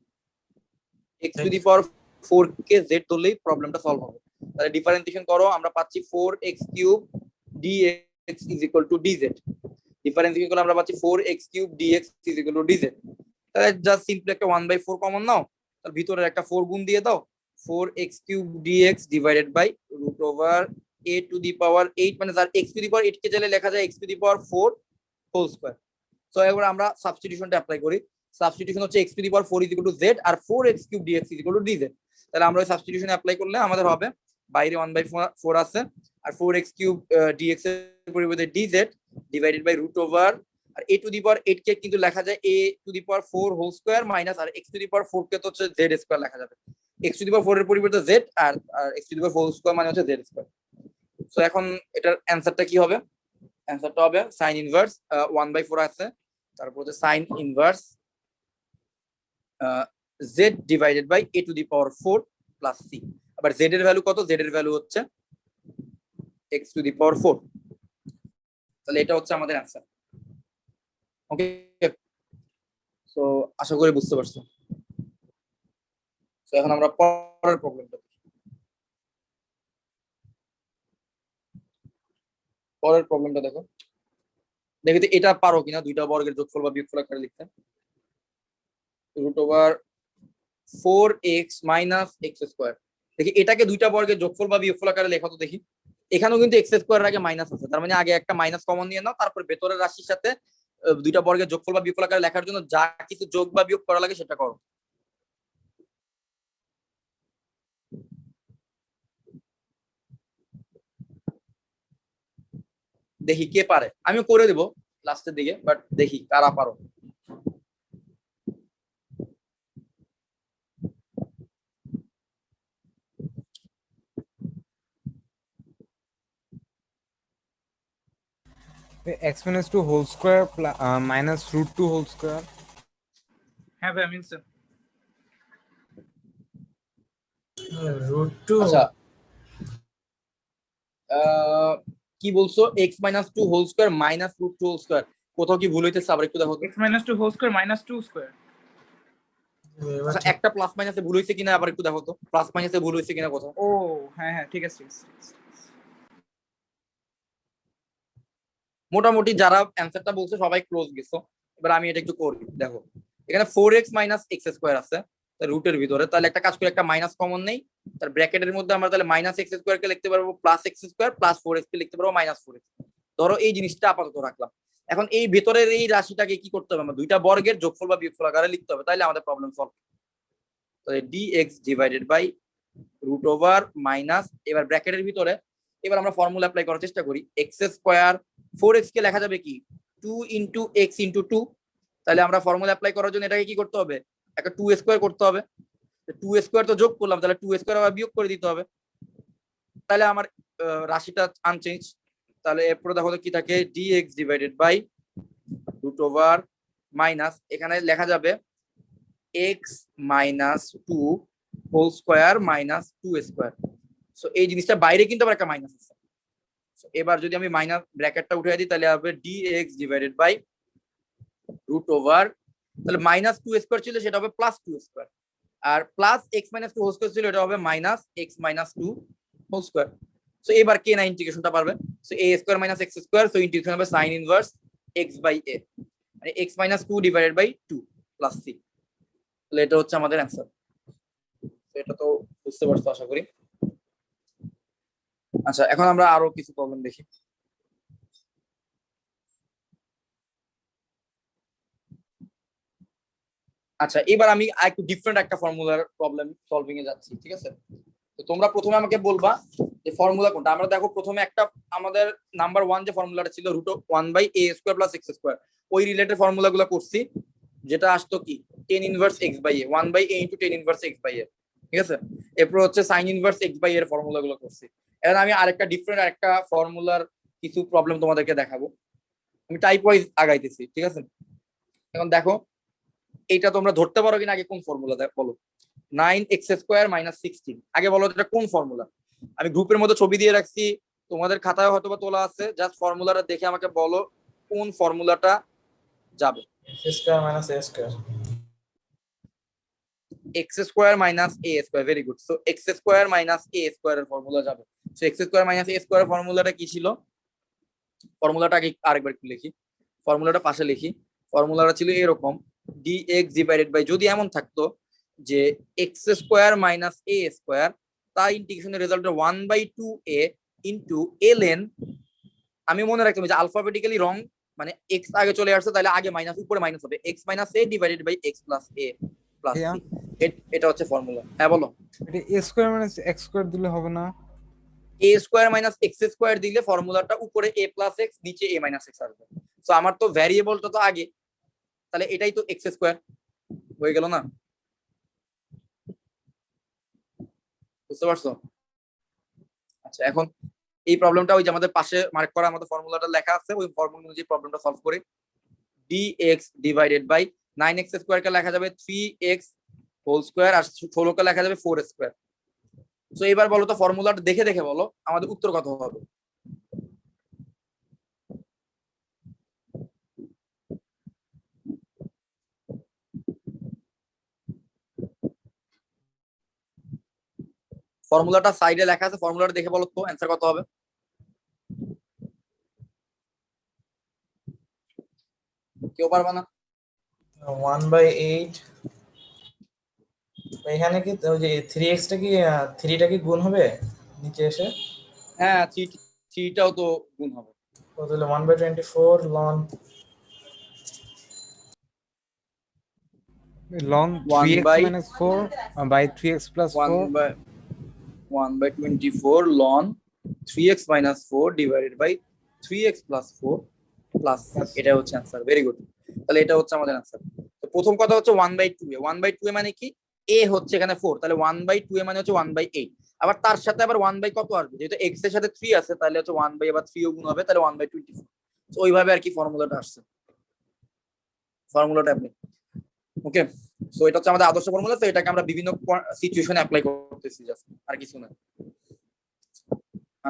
x to the power 4 K z ধরলেই প্রবলেমটা সলভ হবে। তাহলে ডিফারেন্সিয়েশন করো, আমরা পাচ্ছি 4x cube dx is equal to dz। Differentiation করলে আমরা পাচ্ছি 4x cube dx is equal to dz। তাহলে জাস্ট সিম্পলি একটা 1/4 কমন নাও, তার ভিতরে একটা 4 গুণ দিয়ে দাও, 4x cube dx divided by root over a to the power 8, মানে যার x টু দি পাওয়ার 8 কে চাইলে লেখা যায় x to the power 4 whole square. So এবার আমরা সাবস্টিটিউশনটা অ্যাপ্লাই করি। সাবস্টিটিউশন হচ্ছে x to the power 4 is equal to z আর 4x cube dx is equal to dz। তাহলে আমরা ওই সাবস্টিটিউশন অ্যাপ্লাই করলে আমাদের হবে, বাইরে 1/4 আছে, আর 4x কিউব dx এর পরিবর্তে dz divided by root over, আর a টু দি পাওয়ার 8 কে কিন্তু লেখা যায় a to the power 4 whole square minus, আর x টু দি পাওয়ার 4 কে তো হচ্ছে z স্কয়ার লেখা যাবে। x টু দি পাওয়ার 4 এর পরিবর্তে z, আর x to the power 4 square মানে হচ্ছে z স্কয়ার। সো এখন এটার অ্যানসারটা কি হবে, অ্যানসারটা হবে sin ইনভার্স 1/4 আছে, তারপর হচ্ছে sin inverse z divided by a to the power 4 plus c। আবার z এর ভ্যালু কত, z এর ভ্যালু হচ্ছে x টু দি পাওয়ার 4। তাহলে এটা হচ্ছে আমাদের অ্যানসার। ওকে, সো আশা করি বুঝতে পারছো। সো এখন আমরা পরের প্রবলেমটা দেখি। পরের প্রবলেমটা দেখো, দেখি তো এটা পারো কিনা, দুইটা বর্গের যোগফল বা বিয়োগফল আকারে লিখতে। Root over 4x minus x square, দেখি এটাকে দুইটা বর্গের যোগফল বা বিয়োগফল আকারে লেখা তো দেখি। এখানেও কিন্তু x স্কয়ারের আগে মাইনাস আছে, তার মানে আগে একটা মাইনাস কমন নিয়ে নাও, তারপর ভেতরের রাশির সাথে দুইটা বর্গের যোগফল বা বিয়োগফল আকারে লেখার জন্য যা কিছু যোগ বা বিয়োগ করা লাগে সেটা করো। দেখি কে পারে, আমি করে দেব লাস্টের দিকে, বাট দেখি কারা পারো। x minus 2 whole square minus root 2 whole square. হ্যাঁ ভাই আমি স্যার রুট টু আচ্ছা কি বলছো, x minus 2 whole square minus root 2 whole square, কোথাও কি ভুল হইতেছে আবার একটু দেখো তো। x minus 2 whole square minus 2 square এবার আচ্ছা ঠিক একটা প্লাস মাইনাসে ভুল হয়েছে কিনা আবার একটু দেখো তো, প্লাস মাইনাসে ভুল হয়েছে কিনা কোথাও। ও হ্যাঁ হ্যাঁ ঠিক আছে ঠিক আছে, ঠিক আছে। মোটামুটি যারা অ্যান্সারটা বলছে সবাই ক্লোজ গেছো। এবার আমি এটা একটু করি, দেখো এখানে 4x মাইনাস এক্স স্কোয়ার আছে রুটের ভিতরে, তাহলে একটা কাজ করে একটা মাইনাস কমন নেই, তার ব্র্যাকেটের মধ্যে আমরা তাহলে মাইনাস এক্স স্কোয়ার কে লিখতে পারবো plus x square plus 4x কে লিখতে পারবো মাইনাস 4x। ধরো এই জিনিসটা আপাতত রাখলাম। এখন এই ভেতরের এই রাশিটাকে কি করতে হবে, আমরা দুইটা বর্গের যোগফল বা বিয়োগফল আকারে লিখতে হবে, তাহলে আমাদের প্রবলেম সলভ। তাহলে dx divided by root over minus, এবার ব্র্যাকেটের ভিতরে এবার আমরা ফর্মুলা অ্যাপ্লাই করার চেষ্টা করি। এক্স স্কোয়ার 4x কে লেখা যাবে কি 2 ইন্টু এক্স ইন্টু 2, তাহলে আমরা ফর্মুলা অ্যাপ্লাই করার জন্য এটাকে কি করতে হবে, একটা 2 স্কোয়ার করতে হবে। 2 স্কোয়ার তো যোগ করলাম, তাহলে 2 স্কোয়ার আবার বিয়োগ করে দিতে হবে, তাহলে আমার রাশিটা আনচেঞ্জ। তাহলে এরপরে দেখো তো কি থাকে, dx divided by root over minus, এখানে লেখা যাবে x minus 2 whole square minus 2 square. So এই জিনিসটা বাইরে কিন্তু আবার একটা মাইনাস আছে। So, এবার যদি আমি মাইনাস ব্র্যাকেটটা উঠিয়ে দিই তাহলে হবে dx divided by root over, তাহলে মাইনাস 2 স্কোয়ার ছিল সেটা হবে প্লাস 2 স্কোয়ার, আর plus x minus 2 whole square ছিল এটা হবে minus x minus 2 whole square. So এবার কে না ইন্টিগ্রেশনটা পারবে, so a square minus x square, so integration হবে sin inverse x by a, মানে x minus 2 divided by 2 plus c। তাহলে এটা হচ্ছে আমাদের অ্যান্সার। এটা তো বুঝতে পারছো আশা করি। আচ্ছা এখন আমরা আরো কিছু প্রবলেম দেখি। আচ্ছা এবার আমি একটু ডিফারেন্ট একটা ফর্মুলার প্রবলেম সলভিং এ যাচ্ছি, ঠিক আছে? তো তোমরা প্রথমে আমাকে বলবা যে ফর্মুলা কোনটা। আমরা দেখো প্রথমে একটা আমাদের নাম্বার 1 যে ফর্মুলাটা ছিল root of 1/a square plus x square, ওই রিলেটেড ফর্মুলাগুলো করছি, যেটা আসতো কি tan inverse x by a, 1/a into tan inverse x by a, ঠিক আছে? এরপর হচ্ছে sin inverse x by a এর ফর্মুলাগুলো করছি। এখন আমি আরেকটা ডিফারেন্ট আরেকটা ফর্মুলার কিছু প্রবলেম তোমাদেরকে দেখাবো। আমি টাইপ ওয়াইজ আগাইতেছি, ঠিক আছে? এখন দেখো এইটা তোমরা ধরতে পারো কিনা, আগে কোন ফর্মুলা বলো। 9x স্কয়ার মাইনাস 16, আগে বলো এটা কোন ফর্মুলা। আমি গ্রুপের মধ্যে ছবি দিয়ে রাখছি, তোমাদের খাতায় হয়তো বা তোলা আছে, জাস্ট ফর্মুলাটা দেখে আমাকে বলো কোন ফর্মুলাটা যাবে। x square minus a square, x square minus a square, very good. So x square minus a square এর ফর্মুলা যাবে। So x square minus a square এর ফর্মুলাটা কি ছিল, ফর্মুলাটা আগে আরেকবার একটু লিখি, ফর্মুলাটা পাশে লিখি। ফর্মুলাটা ছিল এরকম, dx ডিভাইডেড বাই, যদি এমন থাকতো যে x square minus a square, তার ইন্টিগ্রেশনের রেজাল্ট 1/2a ইনটু ln, আমি মনে রাখতাম যে আলফাবেটিক্যালি রং, মানে x আগে চলে আসছে তাহলে আগে মাইনাস উপরে মাইনাস হবে, x minus a divided by x plus a plus c। এটা হচ্ছে ফর্মুলা। হ্যাঁ বলো। এটা a square minus x square দিলে হবে না? a square minus x square দিলে ফর্মুলাটা উপরে a প্লাস x নিচে a মাইনাস x আসবে। সো আমার তো ভ্যারিয়েবলটা তো আগে, তাহলে এটাই তো x স্কয়ার হয়ে গেল না? বুঝতে পারছো? আচ্ছা এখন এই প্রবলেমটা ওই যে আমাদের পাশে মার্ক করা আমাদের ফর্মুলাটা লেখা আছে, ওই ফর্মুলা অনুযায়ী প্রবলেমটা সলভ করি। dx divided by 9x square কে লেখা যাবে 3x হোল স্কয়ার, আর 16 কে লেখা যাবে 4 স্কয়ার। সো এবার বলো তো ফর্মুলাটা দেখে দেখে বলো আমাদের উত্তর কত হবে। ফর্মুলাটা সাইডে লেখা আছে, ফর্মুলাটা দেখে বলো তো অ্যান্সার কত হবে। কেউ পারবে না? 1/8, এখানে কি ওই যে 3x টা কি 3 টা কি গুণ হবে নিচে এসে? হ্যাঁ 3টাও তো গুণ হবে। তো তাহলে 1/24 ln ln 1 3x by minus 4 by 3x plus 4. 1/24 ln 3x minus 4 divided by 3x plus 4 plus এটা হচ্ছে आंसर। Very good. তাহলে এটা হচ্ছে আমাদের आंसर। তো প্রথম কথা হচ্ছে 1/2a, 1/2a মানে কি, a হচ্ছে এখানে 4, তাহলে 1/2a মানে হচ্ছে 1/8। আবার তার সাথে আবার 1 বাই কত আসবে, যেহেতু x এর সাথে 3 আছে তাহলে হচ্ছে 1 বাই আবার 3 গুণ হবে, তাহলে 1/24। তো ওইভাবে আর কি ফর্মুলাটা আসছে, ফর্মুলাটা আপনি ওকে। সো এটা হচ্ছে আমাদের আদর্শ ফর্মুলা, তো এটাকে আমরা বিভিন্ন সিচুয়েশনে অ্যাপ্লাই করতেছি, জাস্ট আর কিছু না।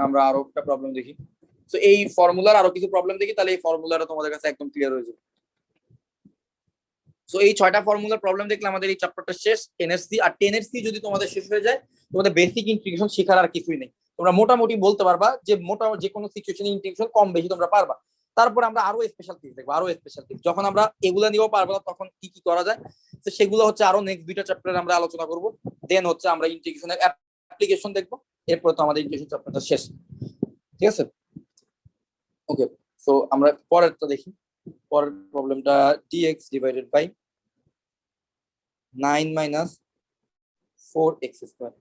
আমরা আরো একটা প্রবলেম দেখি। সো এই ফর্মুলার আরো কিছু প্রবলেম দেখি, তাহলে এই ফর্মুলাটা তোমাদের কাছে একদম ক্লিয়ার হয়ে যাবে। সো এই 6টা ফর্মুলার প্রবলেম দেখলে আমাদের এই চ্যাপ্টারটা শেষ। 10 আর 10 যদি তোমাদের শেষ হয়ে যায়, তোমাদের বেসিক ইন্টিগ্রেশন শেখার আর কিছুই নেই। তোমরা মোটামুটি বলতে পারবা যে যে কোনো সিচুয়েশনে ইন্টিগ্রেশন কম বেশি তোমরা পারবা। তারপর আমরা আরো স্পেশাল কেস দেখবো, আরো স্পেশাল কেস। যখন আমরা এগুলা নিয়েও পারবো না তখন কি কি করা যায়, তো সেগুলো হচ্ছে আরো নেক্সট 2টা চ্যাপ্টারে আমরা আলোচনা করব। দেন হচ্ছে আমরা ইন্টিগ্রেশনের অ্যাপ্লিকেশন দেখবো। এরপর তো আমাদের ইন্টিগ্রেশন চ্যাপ্টারটা শেষ, ঠিক আছে? ওকে, সো আমরা পরেরটা দেখি। পরের প্রবলেমটা dx divided by 9 minus 4x square।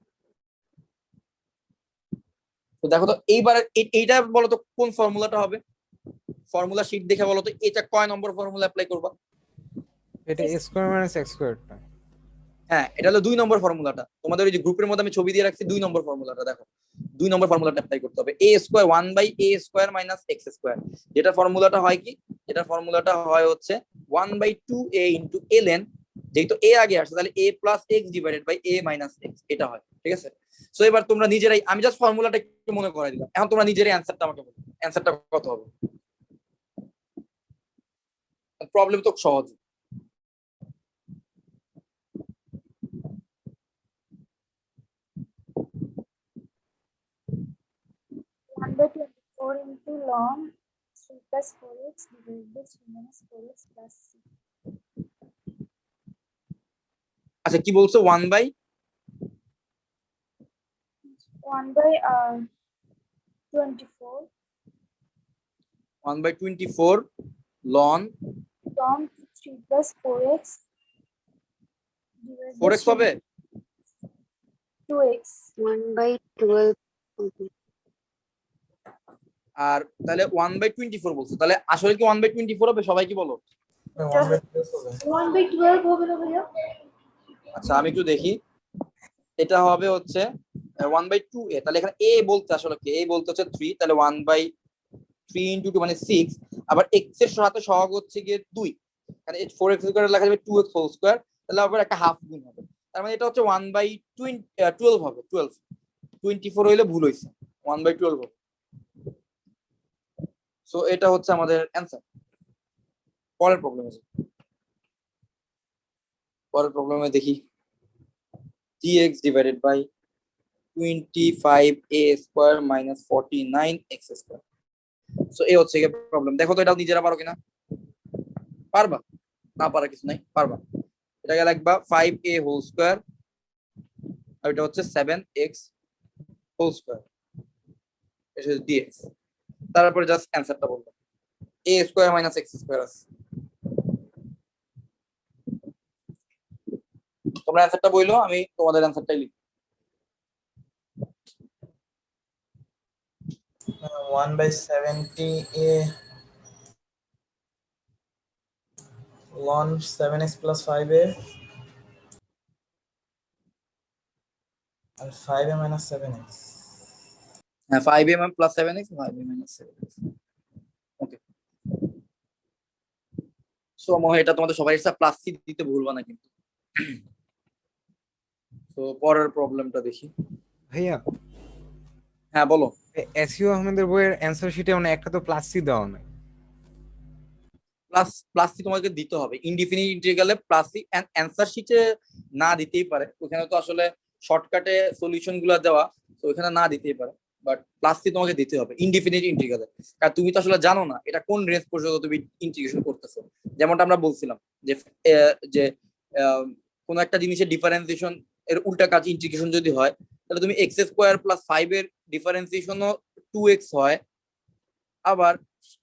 তো দেখো তো এইবার এইটা বলো তো কোন ফর্মুলাটা হবে? ফর্মুলা শীট দেখে বলো তো এটা কয় নম্বর ফর্মুলা অ্যাপ্লাই করবা? এটা a স্কয়ার মাইনাস x স্কয়ারটা। হ্যাঁ, এটা হলো 2 নম্বর ফর্মুলাটা। তোমাদের ওই যে গ্রুপের মধ্যে আমি ছবি দিয়ে রাখছি 2 নম্বর ফর্মুলাটা। দেখো 2 নম্বর ফর্মুলাটা অ্যাপ্লাই করতে হবে। a square 1/a square minus x square. যেটা ফর্মুলাটা হয় কি, এটা ফর্মুলাটা হয় হচ্ছে 1/2a ইনটু ln। যেহেতু a আগে আসছে তাহলে a plus x divided by a minus x, এটা হয়, ঠিক আছে? সো এবার তোমরা নিজেরাই, আমি জাস্ট ফর্মুলাটা একটু মনে করাই দিলাম, এখন তোমরা নিজেরাই অ্যানসারটা আমাকে বলো, অ্যানসারটা কত হবে? প্রবলেম তো সহজ। 1/24 into ln 3 plus 4x divided by 3 minus 4x plus 6. আচ্ছা, কি বলছো? 1 by 24 1/24 ln 3 plus 4x divided by 4x হবে 2x. 1/12 আর তাহলে 1/24 বলছো, তাহলে আসলে কি 1/24 হবে? সবাই কি বলো? 1/12 হবে না ভাইয়া? আচ্ছা আমি একটু দেখি, এটা হবে হচ্ছে 1/2a। তাহলে এখানে a বলতে আসলে কি, a বলতে হচ্ছে 3, তাহলে 1/3 ইনটু 2 মানে 6। আবার x এর সাথে সহগ হচ্ছে গিয়ে 2, মানে 4x স্কয়ার লেখা যাবে 2x হোল স্কয়ার, তাহলে আবার একটা হাফ গুণ হবে। তার মানে এটা হচ্ছে 1/12 হবে। 24 হইলে ভুল হইছে, 1/12 হবে। সো এটা হচ্ছে আমাদের অ্যানসার। পরের প্রবলেম আছে, পরের প্রবলেমে দেখি dx divided by 25a square minus 49x square. So এই হচ্ছে কি প্রবলেম। দেখো তো এটা নিজেরা পারো কিনা? পারবা? না পারা কিছু নাই, পারবা। এটাকে লিখবা 5a হোল স্কয়ার আর এটা হচ্ছে 7x হোল স্কয়ার, এটা হচ্ছে dx। তারপরে জাস্ট অ্যানসারটা বলবো, a square minus x square আছে। তোমরা অ্যানসারটা বইলো, আমি তোমাদের অ্যানসারটাই লিখি। 1/70a ln 7x plus 5a and 5a minus 7x. হ্যাঁ, 5a plus 7x 5a minus 7x। ওকে, সো এটা তোমাদের সবাই প্লাস সি দিতে ভুলবা না কিন্তু। তো পরের প্রবলেমটা দেখি। ভাইয়া হ্যাঁ বলো। এসইউ আহমেদের বইয়ের অ্যানসার শিটে মানে একটা তো প্লাস সি দেওয়া নাই। প্লাস সি তোমাকে দিতে হবে ইনডিফিনিট ইন্টিগ্রালে। প্লাস সি অ্যানসার শিটে না দিতেই পারে, ওখানে তো আসলে শর্টকাটে সলিউশন গুলো দেওয়া, তো ওখানে না দিতেই পারে, বাট প্লাস সি তোমাকে দিতে হবে ইনডিফিনিট ইন্টিগ্রালে। কারণ তুমি তো আসলে জানো না এটা কোন রেঞ্জ পর্যন্ত তুমি ইন্টিগ্রেশন করতেছো। যেমনটা আমরা বলছিলাম যে যে কোন একটা জিনিসের ডিফারেন্সিয়েশন এর উল্টা কাজ ইন্টিগ্রেশন যদি হয়, তাহলে তুমি এক্স স্কোয়ার প্লাস 5 এর ডিফারেন্সিয়েশনও 2x হয়, আবার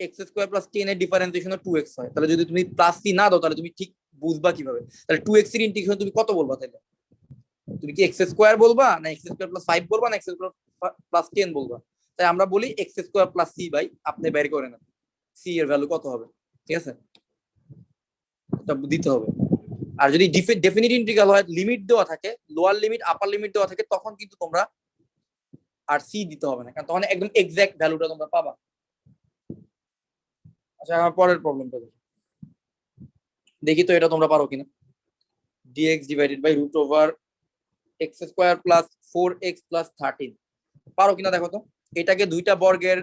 এক্স স্কোয়ার প্লাস 10 এর ডিফারেন্সিয়েশনও 2x হয়। তাহলে যদি তুমি প্লাস সি না দাও তাহলে তুমি ঠিক বুঝবা কিভাবে? তাহলে 2x এর ইন্টিগ্রেশন তুমি কত বলবা? তাহলে তুমি কি এক্স স্কোয়ার বলবা, না এক্স স্কোয়ার প্লাস 5 বলবা, না এক্স স্কোয়ার প্লাস 10 বলবা? তাই আমরা বলি x square plus c by, আপনি বের করে নেন সি এর ভ্যালু কত হবে, ঠিক আছে? এটা দিতে হবে। আর যদি ডেফিনিট ইন্টিগ্রাল হয়, লিমিট দেওয়া থাকে, লোয়ার লিমিট আপার লিমিট দেওয়া থাকে, তখন কিন্তু তোমরা আর সি দিতে হবে না, কারণ তখন একদম এক্সাক্ট ভ্যালুটা তোমরা পাবা। আচ্ছা, আমার পরের প্রবলেমটা দেখি তো এটা তোমরা পারো কিনা। dx divided by root over x square plus 4x plus 13 পারো কিনা দেখো তো। এটাকে দুইটা বর্গের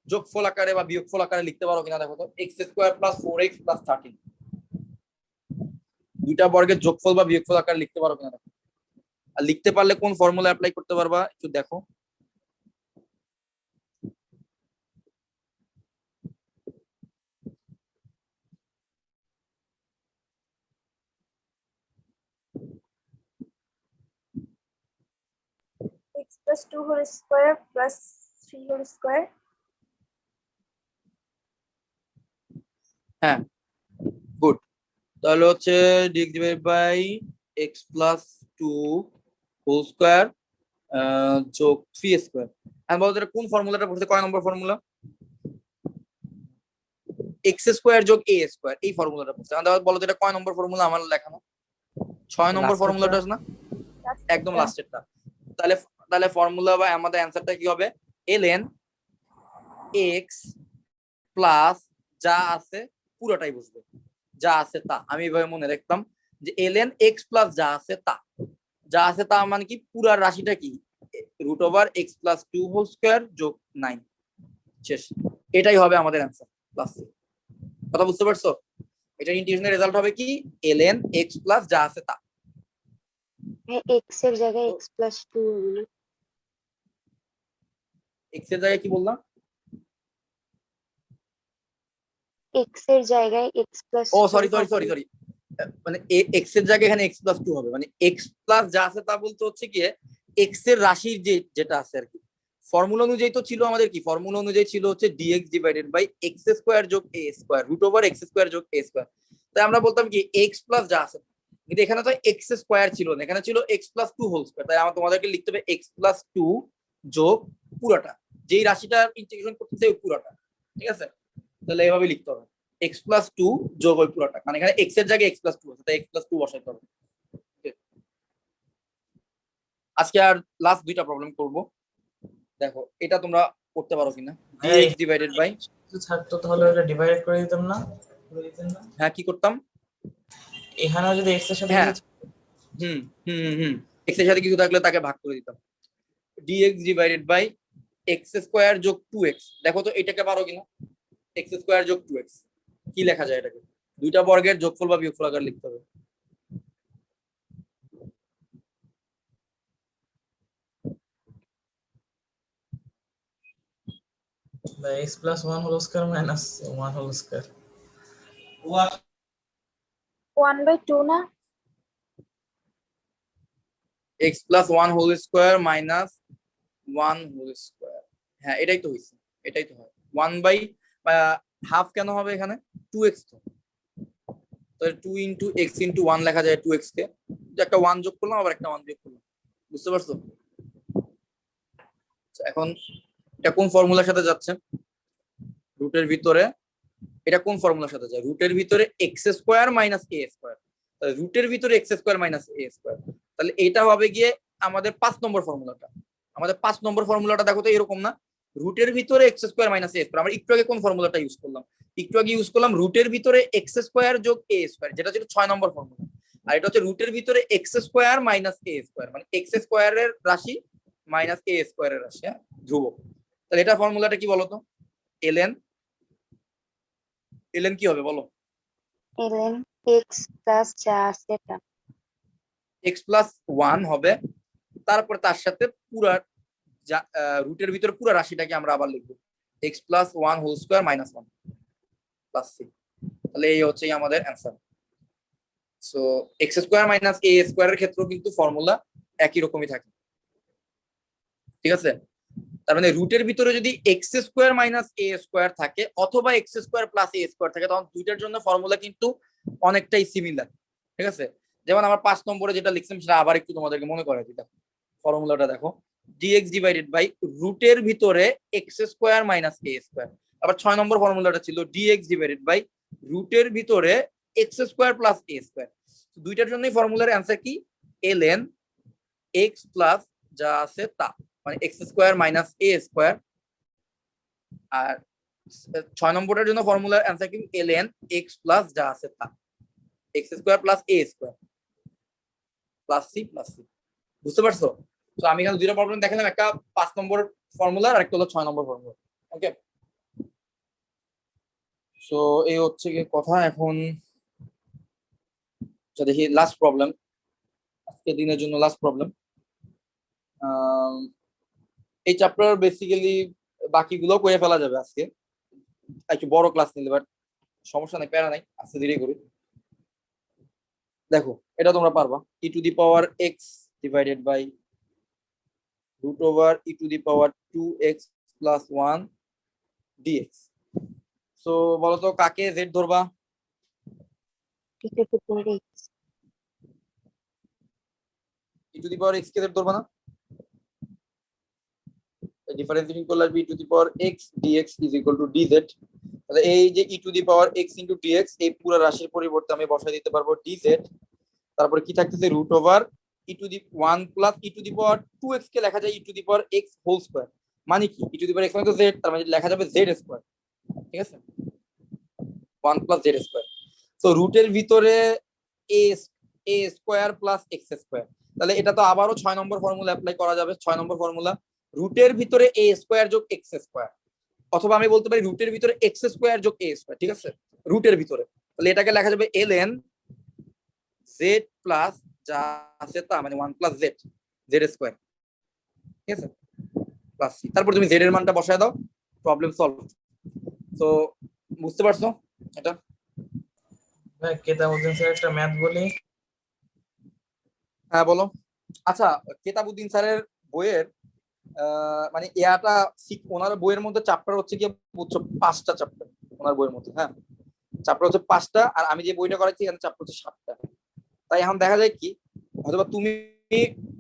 যোগফল আকারে বা বিয়োগফল আকারে লিখতে পারো কিনা দেখো তো। x square plus 4x plus 13 দুইটা বর্গের যোগফল বা বিয়োগফল আকারে লিখতে পারো কিনা দেখো। আর লিখতে পারলে কোন ফর্মুলা অ্যাপ্লাই করতে পারবা একটু দেখো। x plus 2 whole square plus 3 whole square. হ্যাঁ, গুড। তাহলে হচ্ছে dx divide by x plus 2 whole square যোগ 3 স্কয়ার। আমি বলতে এটা কোন ফর্মুলাটা পড়ছে, কয় নম্বর ফর্মুলা? x স্কয়ার যোগ a স্কয়ার, এই ফর্মুলাটা পড়ছে। আমাদের বলো তো এটা কয় নম্বর ফর্মুলা আমার লেখানো? 6 নম্বর Last ফর্মুলাটা একটা। না, একদম লাস্টেরটা। তাহলে ফর্মুলা বা আমাদের অ্যানসারটা কি হবে? ln x প্লাস যা আছে পুরোটাই বসবে, যা আছে তা। আমি এভাবে মনে রাখতাম যে ln x প্লাস যা আছে তা, যা আছে তা মানে কি পুরা রাশিটা কি root over x plus 2 whole square যোগ 9 শেষ। এটাই হবে আমাদের অ্যানসার প্লাস। কথা বুঝতে পারছো? এটা ইন্টিগ্রেশনের রেজাল্ট হবে কি ln x প্লাস যা আছে তা। x এর জায়গায় x plus 2 হবে না? x এর জায়গায় কি বললাম? x এর জায়গায় x plus ও 2 সরি হবে। মানে x এর জায়গায় এখানে x প্লাস 2 হবে, মানে x প্লাস যা আছে তা বলতে হচ্ছে কি x এর রাশির যেটা আছে আর কি। ফর্মুলা অনুযায়ী তো ছিল আমাদের কি, ফর্মুলা অনুযায়ী ছিল হচ্ছে dx divided by x square যোগ a square root over x square যোগ a স্কয়ার। তাই আমরা বলতাম কি x প্লাস যা আছে, কিন্তু এখানে তো x স্কয়ার ছিল না, এখানে ছিল x প্লাস 2 হোল স্কয়ার। তাই আমরা তোমাদেরকে লিখতে হবে x প্লাস 2 যোগ পুরোটা, যেই রাশিটার ইন্টিগ্রেশন করতেছে ওই পুরোটা। ঠিক আছে, তাহলে এইভাবে লিখতে হবে x প্লাস 2 যোগ ওই পুরোটা, মানে এখানে x এর জায়গায় x প্লাস 2 আছে, তাই x প্লাস 2 বসাইতে হবে। আজকে আর লাস্ট দুইটা প্রবলেম করব, দেখো এটা তোমরা করতে পারো কিনা। dx ডিভাইডেড বাই, থাকতো তাহলে ওটা ডিভাইড করে দিতাম না? হ্যাঁ কি করতাম, এখানেও যদি x এর সাথে হ্যাঁ কিছু x এর সাথে কিছু থাকলে তাকে ভাগ করে দিতাম। dx divided by x square যোগ 2x, দেখো তো এটাকে পারো কিনা। x স্কয়ার যোগ 2x কি লেখা যায় এটাকে? দুইটা বর্গের যোগফল বা বিয়োগফল আকারে লিখতে হবে। the x plus 1 whole square minus 1 whole square. 1/2 না? x plus 1 whole square minus 1 whole square, হ্যাঁ এটাই তো হইছে, এটাই তো হয়। 1 বাই হাফ কেন হবে এখানে? 2x তো, তাহলে 2 ইনটু x ইনটু 1 লেখা যায় 2x কে, একটা 1 যোগ করলাম আবার একটা 1 যোগ করলাম, বুঝতে পারছো? এখন এটা কোন ফর্মুলার সাথে যাচ্ছে? রুটের ভিতরে এটা কোন ফর্মুলার সাথে যায়? রুটের ভিতরে x square minus a square, তাহলে রুটের ভিতরে x square minus a square, তাহলে এটা হবে গিয়ে আমাদের 5 নম্বর ফর্মুলাটা। আমাদের 5 নম্বর ফর্মুলাটা দেখো তো এরকম না, রুটের ভিতরে x square minus a square. আমরা একটু আগে কোন ফর্মুলাটা ইউজ করলাম? একটু আগে ইউজ করলাম রুটের ভিতরে x স্কয়ার যোগ a স্কয়ার, যেটা ছিল 6 নম্বর ফর্মুলা। আর এটা হচ্ছে রুটের ভিতরে x square minus a square, মানে x স্কয়ারের রাশি মাইনাস a স্কয়ারের রাশি, হ্যাঁ ধ্রুবক। তাহলে এটা ফর্মুলাটা কি বলতো? ln কি হবে বলো? ln x plus যা আছে তা। x প্লাস 1 হবে, তারপর তার সাথে পুরা রুটের ভিতরে পুরো রাশিটাকে আমরা আবার লিখবো x plus 1 whole square minus 1 plus c। তাহলে এই হচ্ছে আমাদের answer. So x square minus a স্কয়ারের ক্ষেত্রেও কিন্তু ফর্মুলা একই রকমই থাকে, ঠিক আছে? তার মানে রুটের ভিতরে যদি x square minus a square থাকে অথবা x square plus a square থাকে, তখন দুইটার জন্য ফর্মুলা কিন্তু অনেকটাই সিমিলার, ঠিক আছে? যেমন আমার 5 নম্বরে যেটা লিখছিলাম সেটা আবার একটু তোমাদেরকে মনে করাই দিই। দেখো ফর্মুলাটা দেখো, dx ডিভাইডেড বাই রুটের ভিতরে x square minus a square. আবার 6 নম্বর ফর্মুলাটা ছিল dx ডিভাইডেড বাই রুটের ভিতরে x square plus a square. দুইটার জন্যই ফর্মুলার অ্যান্সার কি ln x প্লাস যা আছে তা, মানে x square minus a square. আর 6 নম্বরের জন্য ফর্মুলার অ্যান্সার কি ln x প্লাস যা আছে তা, x square plus a square plus c plus c। বুঝতে পারছো? তো আমি এখানে দুইটা প্রবলেম দেখালাম, একটা 5 নম্বর ফর্মুলা আর একটা হলো 6 নম্বর ফর্মুলা। ওকে, সো এই হচ্ছে কি কথা। এখন আচ্ছা দেখি লাস্ট প্রবলেম, আজকে দিনের জন্য লাস্ট প্রবলেম। এই চ্যাপ্টার বেসিক্যালি বাকিগুলো করে ফেলা যাবে আজকে, একটু বড় ক্লাস নিলে, বাট সমস্যা নেই, প্যারা নাই, আস্তে ধীরে করি। দেখো এটা তোমরা পারবা, e to the power x divided by root over e to the power 2x plus 1 d x. So বলো তো কাকে জেড ধরবা? E to the power x. E to the power x কে জেড ধরবা না? ডিফারেন্সিয়েটিং করলে আসবে e to the power x d x is equal to d z. তাহলে এই যে e to the power x into d x, এই পুরো রাশির পরিবর্তে আমি বসাই দিতে পারবো ডিজেড। তারপরে কি থাকতেছে root over e to the 1 plus E to the power 2x কে লেখা যায় ই to the power x whole square. মানে কি ই টু দি পাওয়ার এক্স মানে তো জেড, তার মানে লেখা যাবে জেড স্কয়ার। ঠিক আছে, 1 প্লাস জেড স্কয়ার। তো রুটের ভিতরে এ স্কয়ার প্লাস এক্স স্কয়ার। তাহলে এটা তো আবারও 6 নম্বর ফর্মুলা অ্যাপ্লাই করা যাবে। 6 নম্বর ফর্মুলা, রুটের ভিতরে এ স্কয়ার যোগ এক্স স্কয়ার, অথবা আমি বলতে পারি রুটের ভিতরে এক্স স্কয়ার যোগ এ স্কয়ার। ঠিক আছে, রুটের ভিতরে, তাহলে এটাকে লেখা যাবে ln জেড প্লাস যা আছে তা, মানে 1 প্লাস জেড জেড স্কয়ার। ঠিক আছে, প্লাস সি। তারপর তুমি জেড এর মানটা বসায় দাও, প্রবলেম সলভ। তো বুঝতে পারছো এটা? ভাই কেতাবউদ্দিন স্যার একটা ম্যাথ বলি। হ্যাঁ বলো। আচ্ছা, কেতাবউদ্দিন স্যারের বইয়ের মানে ইয়াটা ওনার বইয়ের মধ্যে চ্যাপ্টার হচ্ছে কি বুঝছো, 5টা চ্যাপ্টার ওনার বইয়ের মধ্যে। হ্যাঁ, চ্যাপ্টার হচ্ছে 5টা, আর আমি যে বইটা করাচ্ছি এখানে চ্যাপ্টার হচ্ছে 7টা। তাই এখন দেখা যায় কি, হয়তোবা তুমি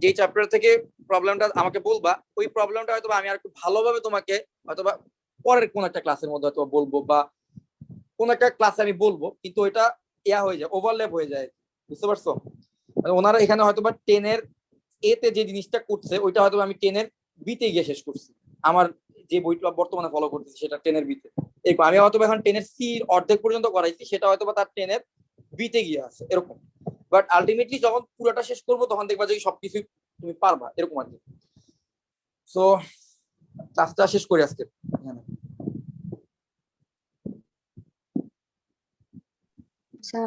যে চ্যাপ্টার থেকে প্রবলেমটা আমাকে বলবা, ওই প্রবলেমটা হয়তোবা আমি আর একটু ভালোভাবে তোমাকে হয়তোবা পরের কোন একটা ক্লাসের মধ্যে হয়তো বলবো, বা কোন একটা ক্লাসে আমি বলবো, কিন্তু ওইটা ইয়া হয়ে যায়, ওভারল্যাপ হয়ে যায়। বুঝতে পারছো? মানে ওনারা এখানে হয়তোবা 10 এর এ তে যে জিনিসটা করছে ওইটা হয়তো আমি 10 এর বি তে গিয়ে শেষ করছি। আমার যে বইটা বর্তমানে ফলো করতেছি সেটা 10 এর বি তে, এরকম আমি হয়তো এখন 10 এর সি অর্ধেক পর্যন্ত করাইছি, সেটা হয়তো তার 10 এর বি তে গিয়ে আছে এরকম। বাট আলটিমেটলি যখন পুরোটা শেষ করবো তখন দেখবা যে সবকিছু তুমি পারবা, এরকম আর কি। সো ক্লাসটা শেষ করি আজকে। আচ্ছা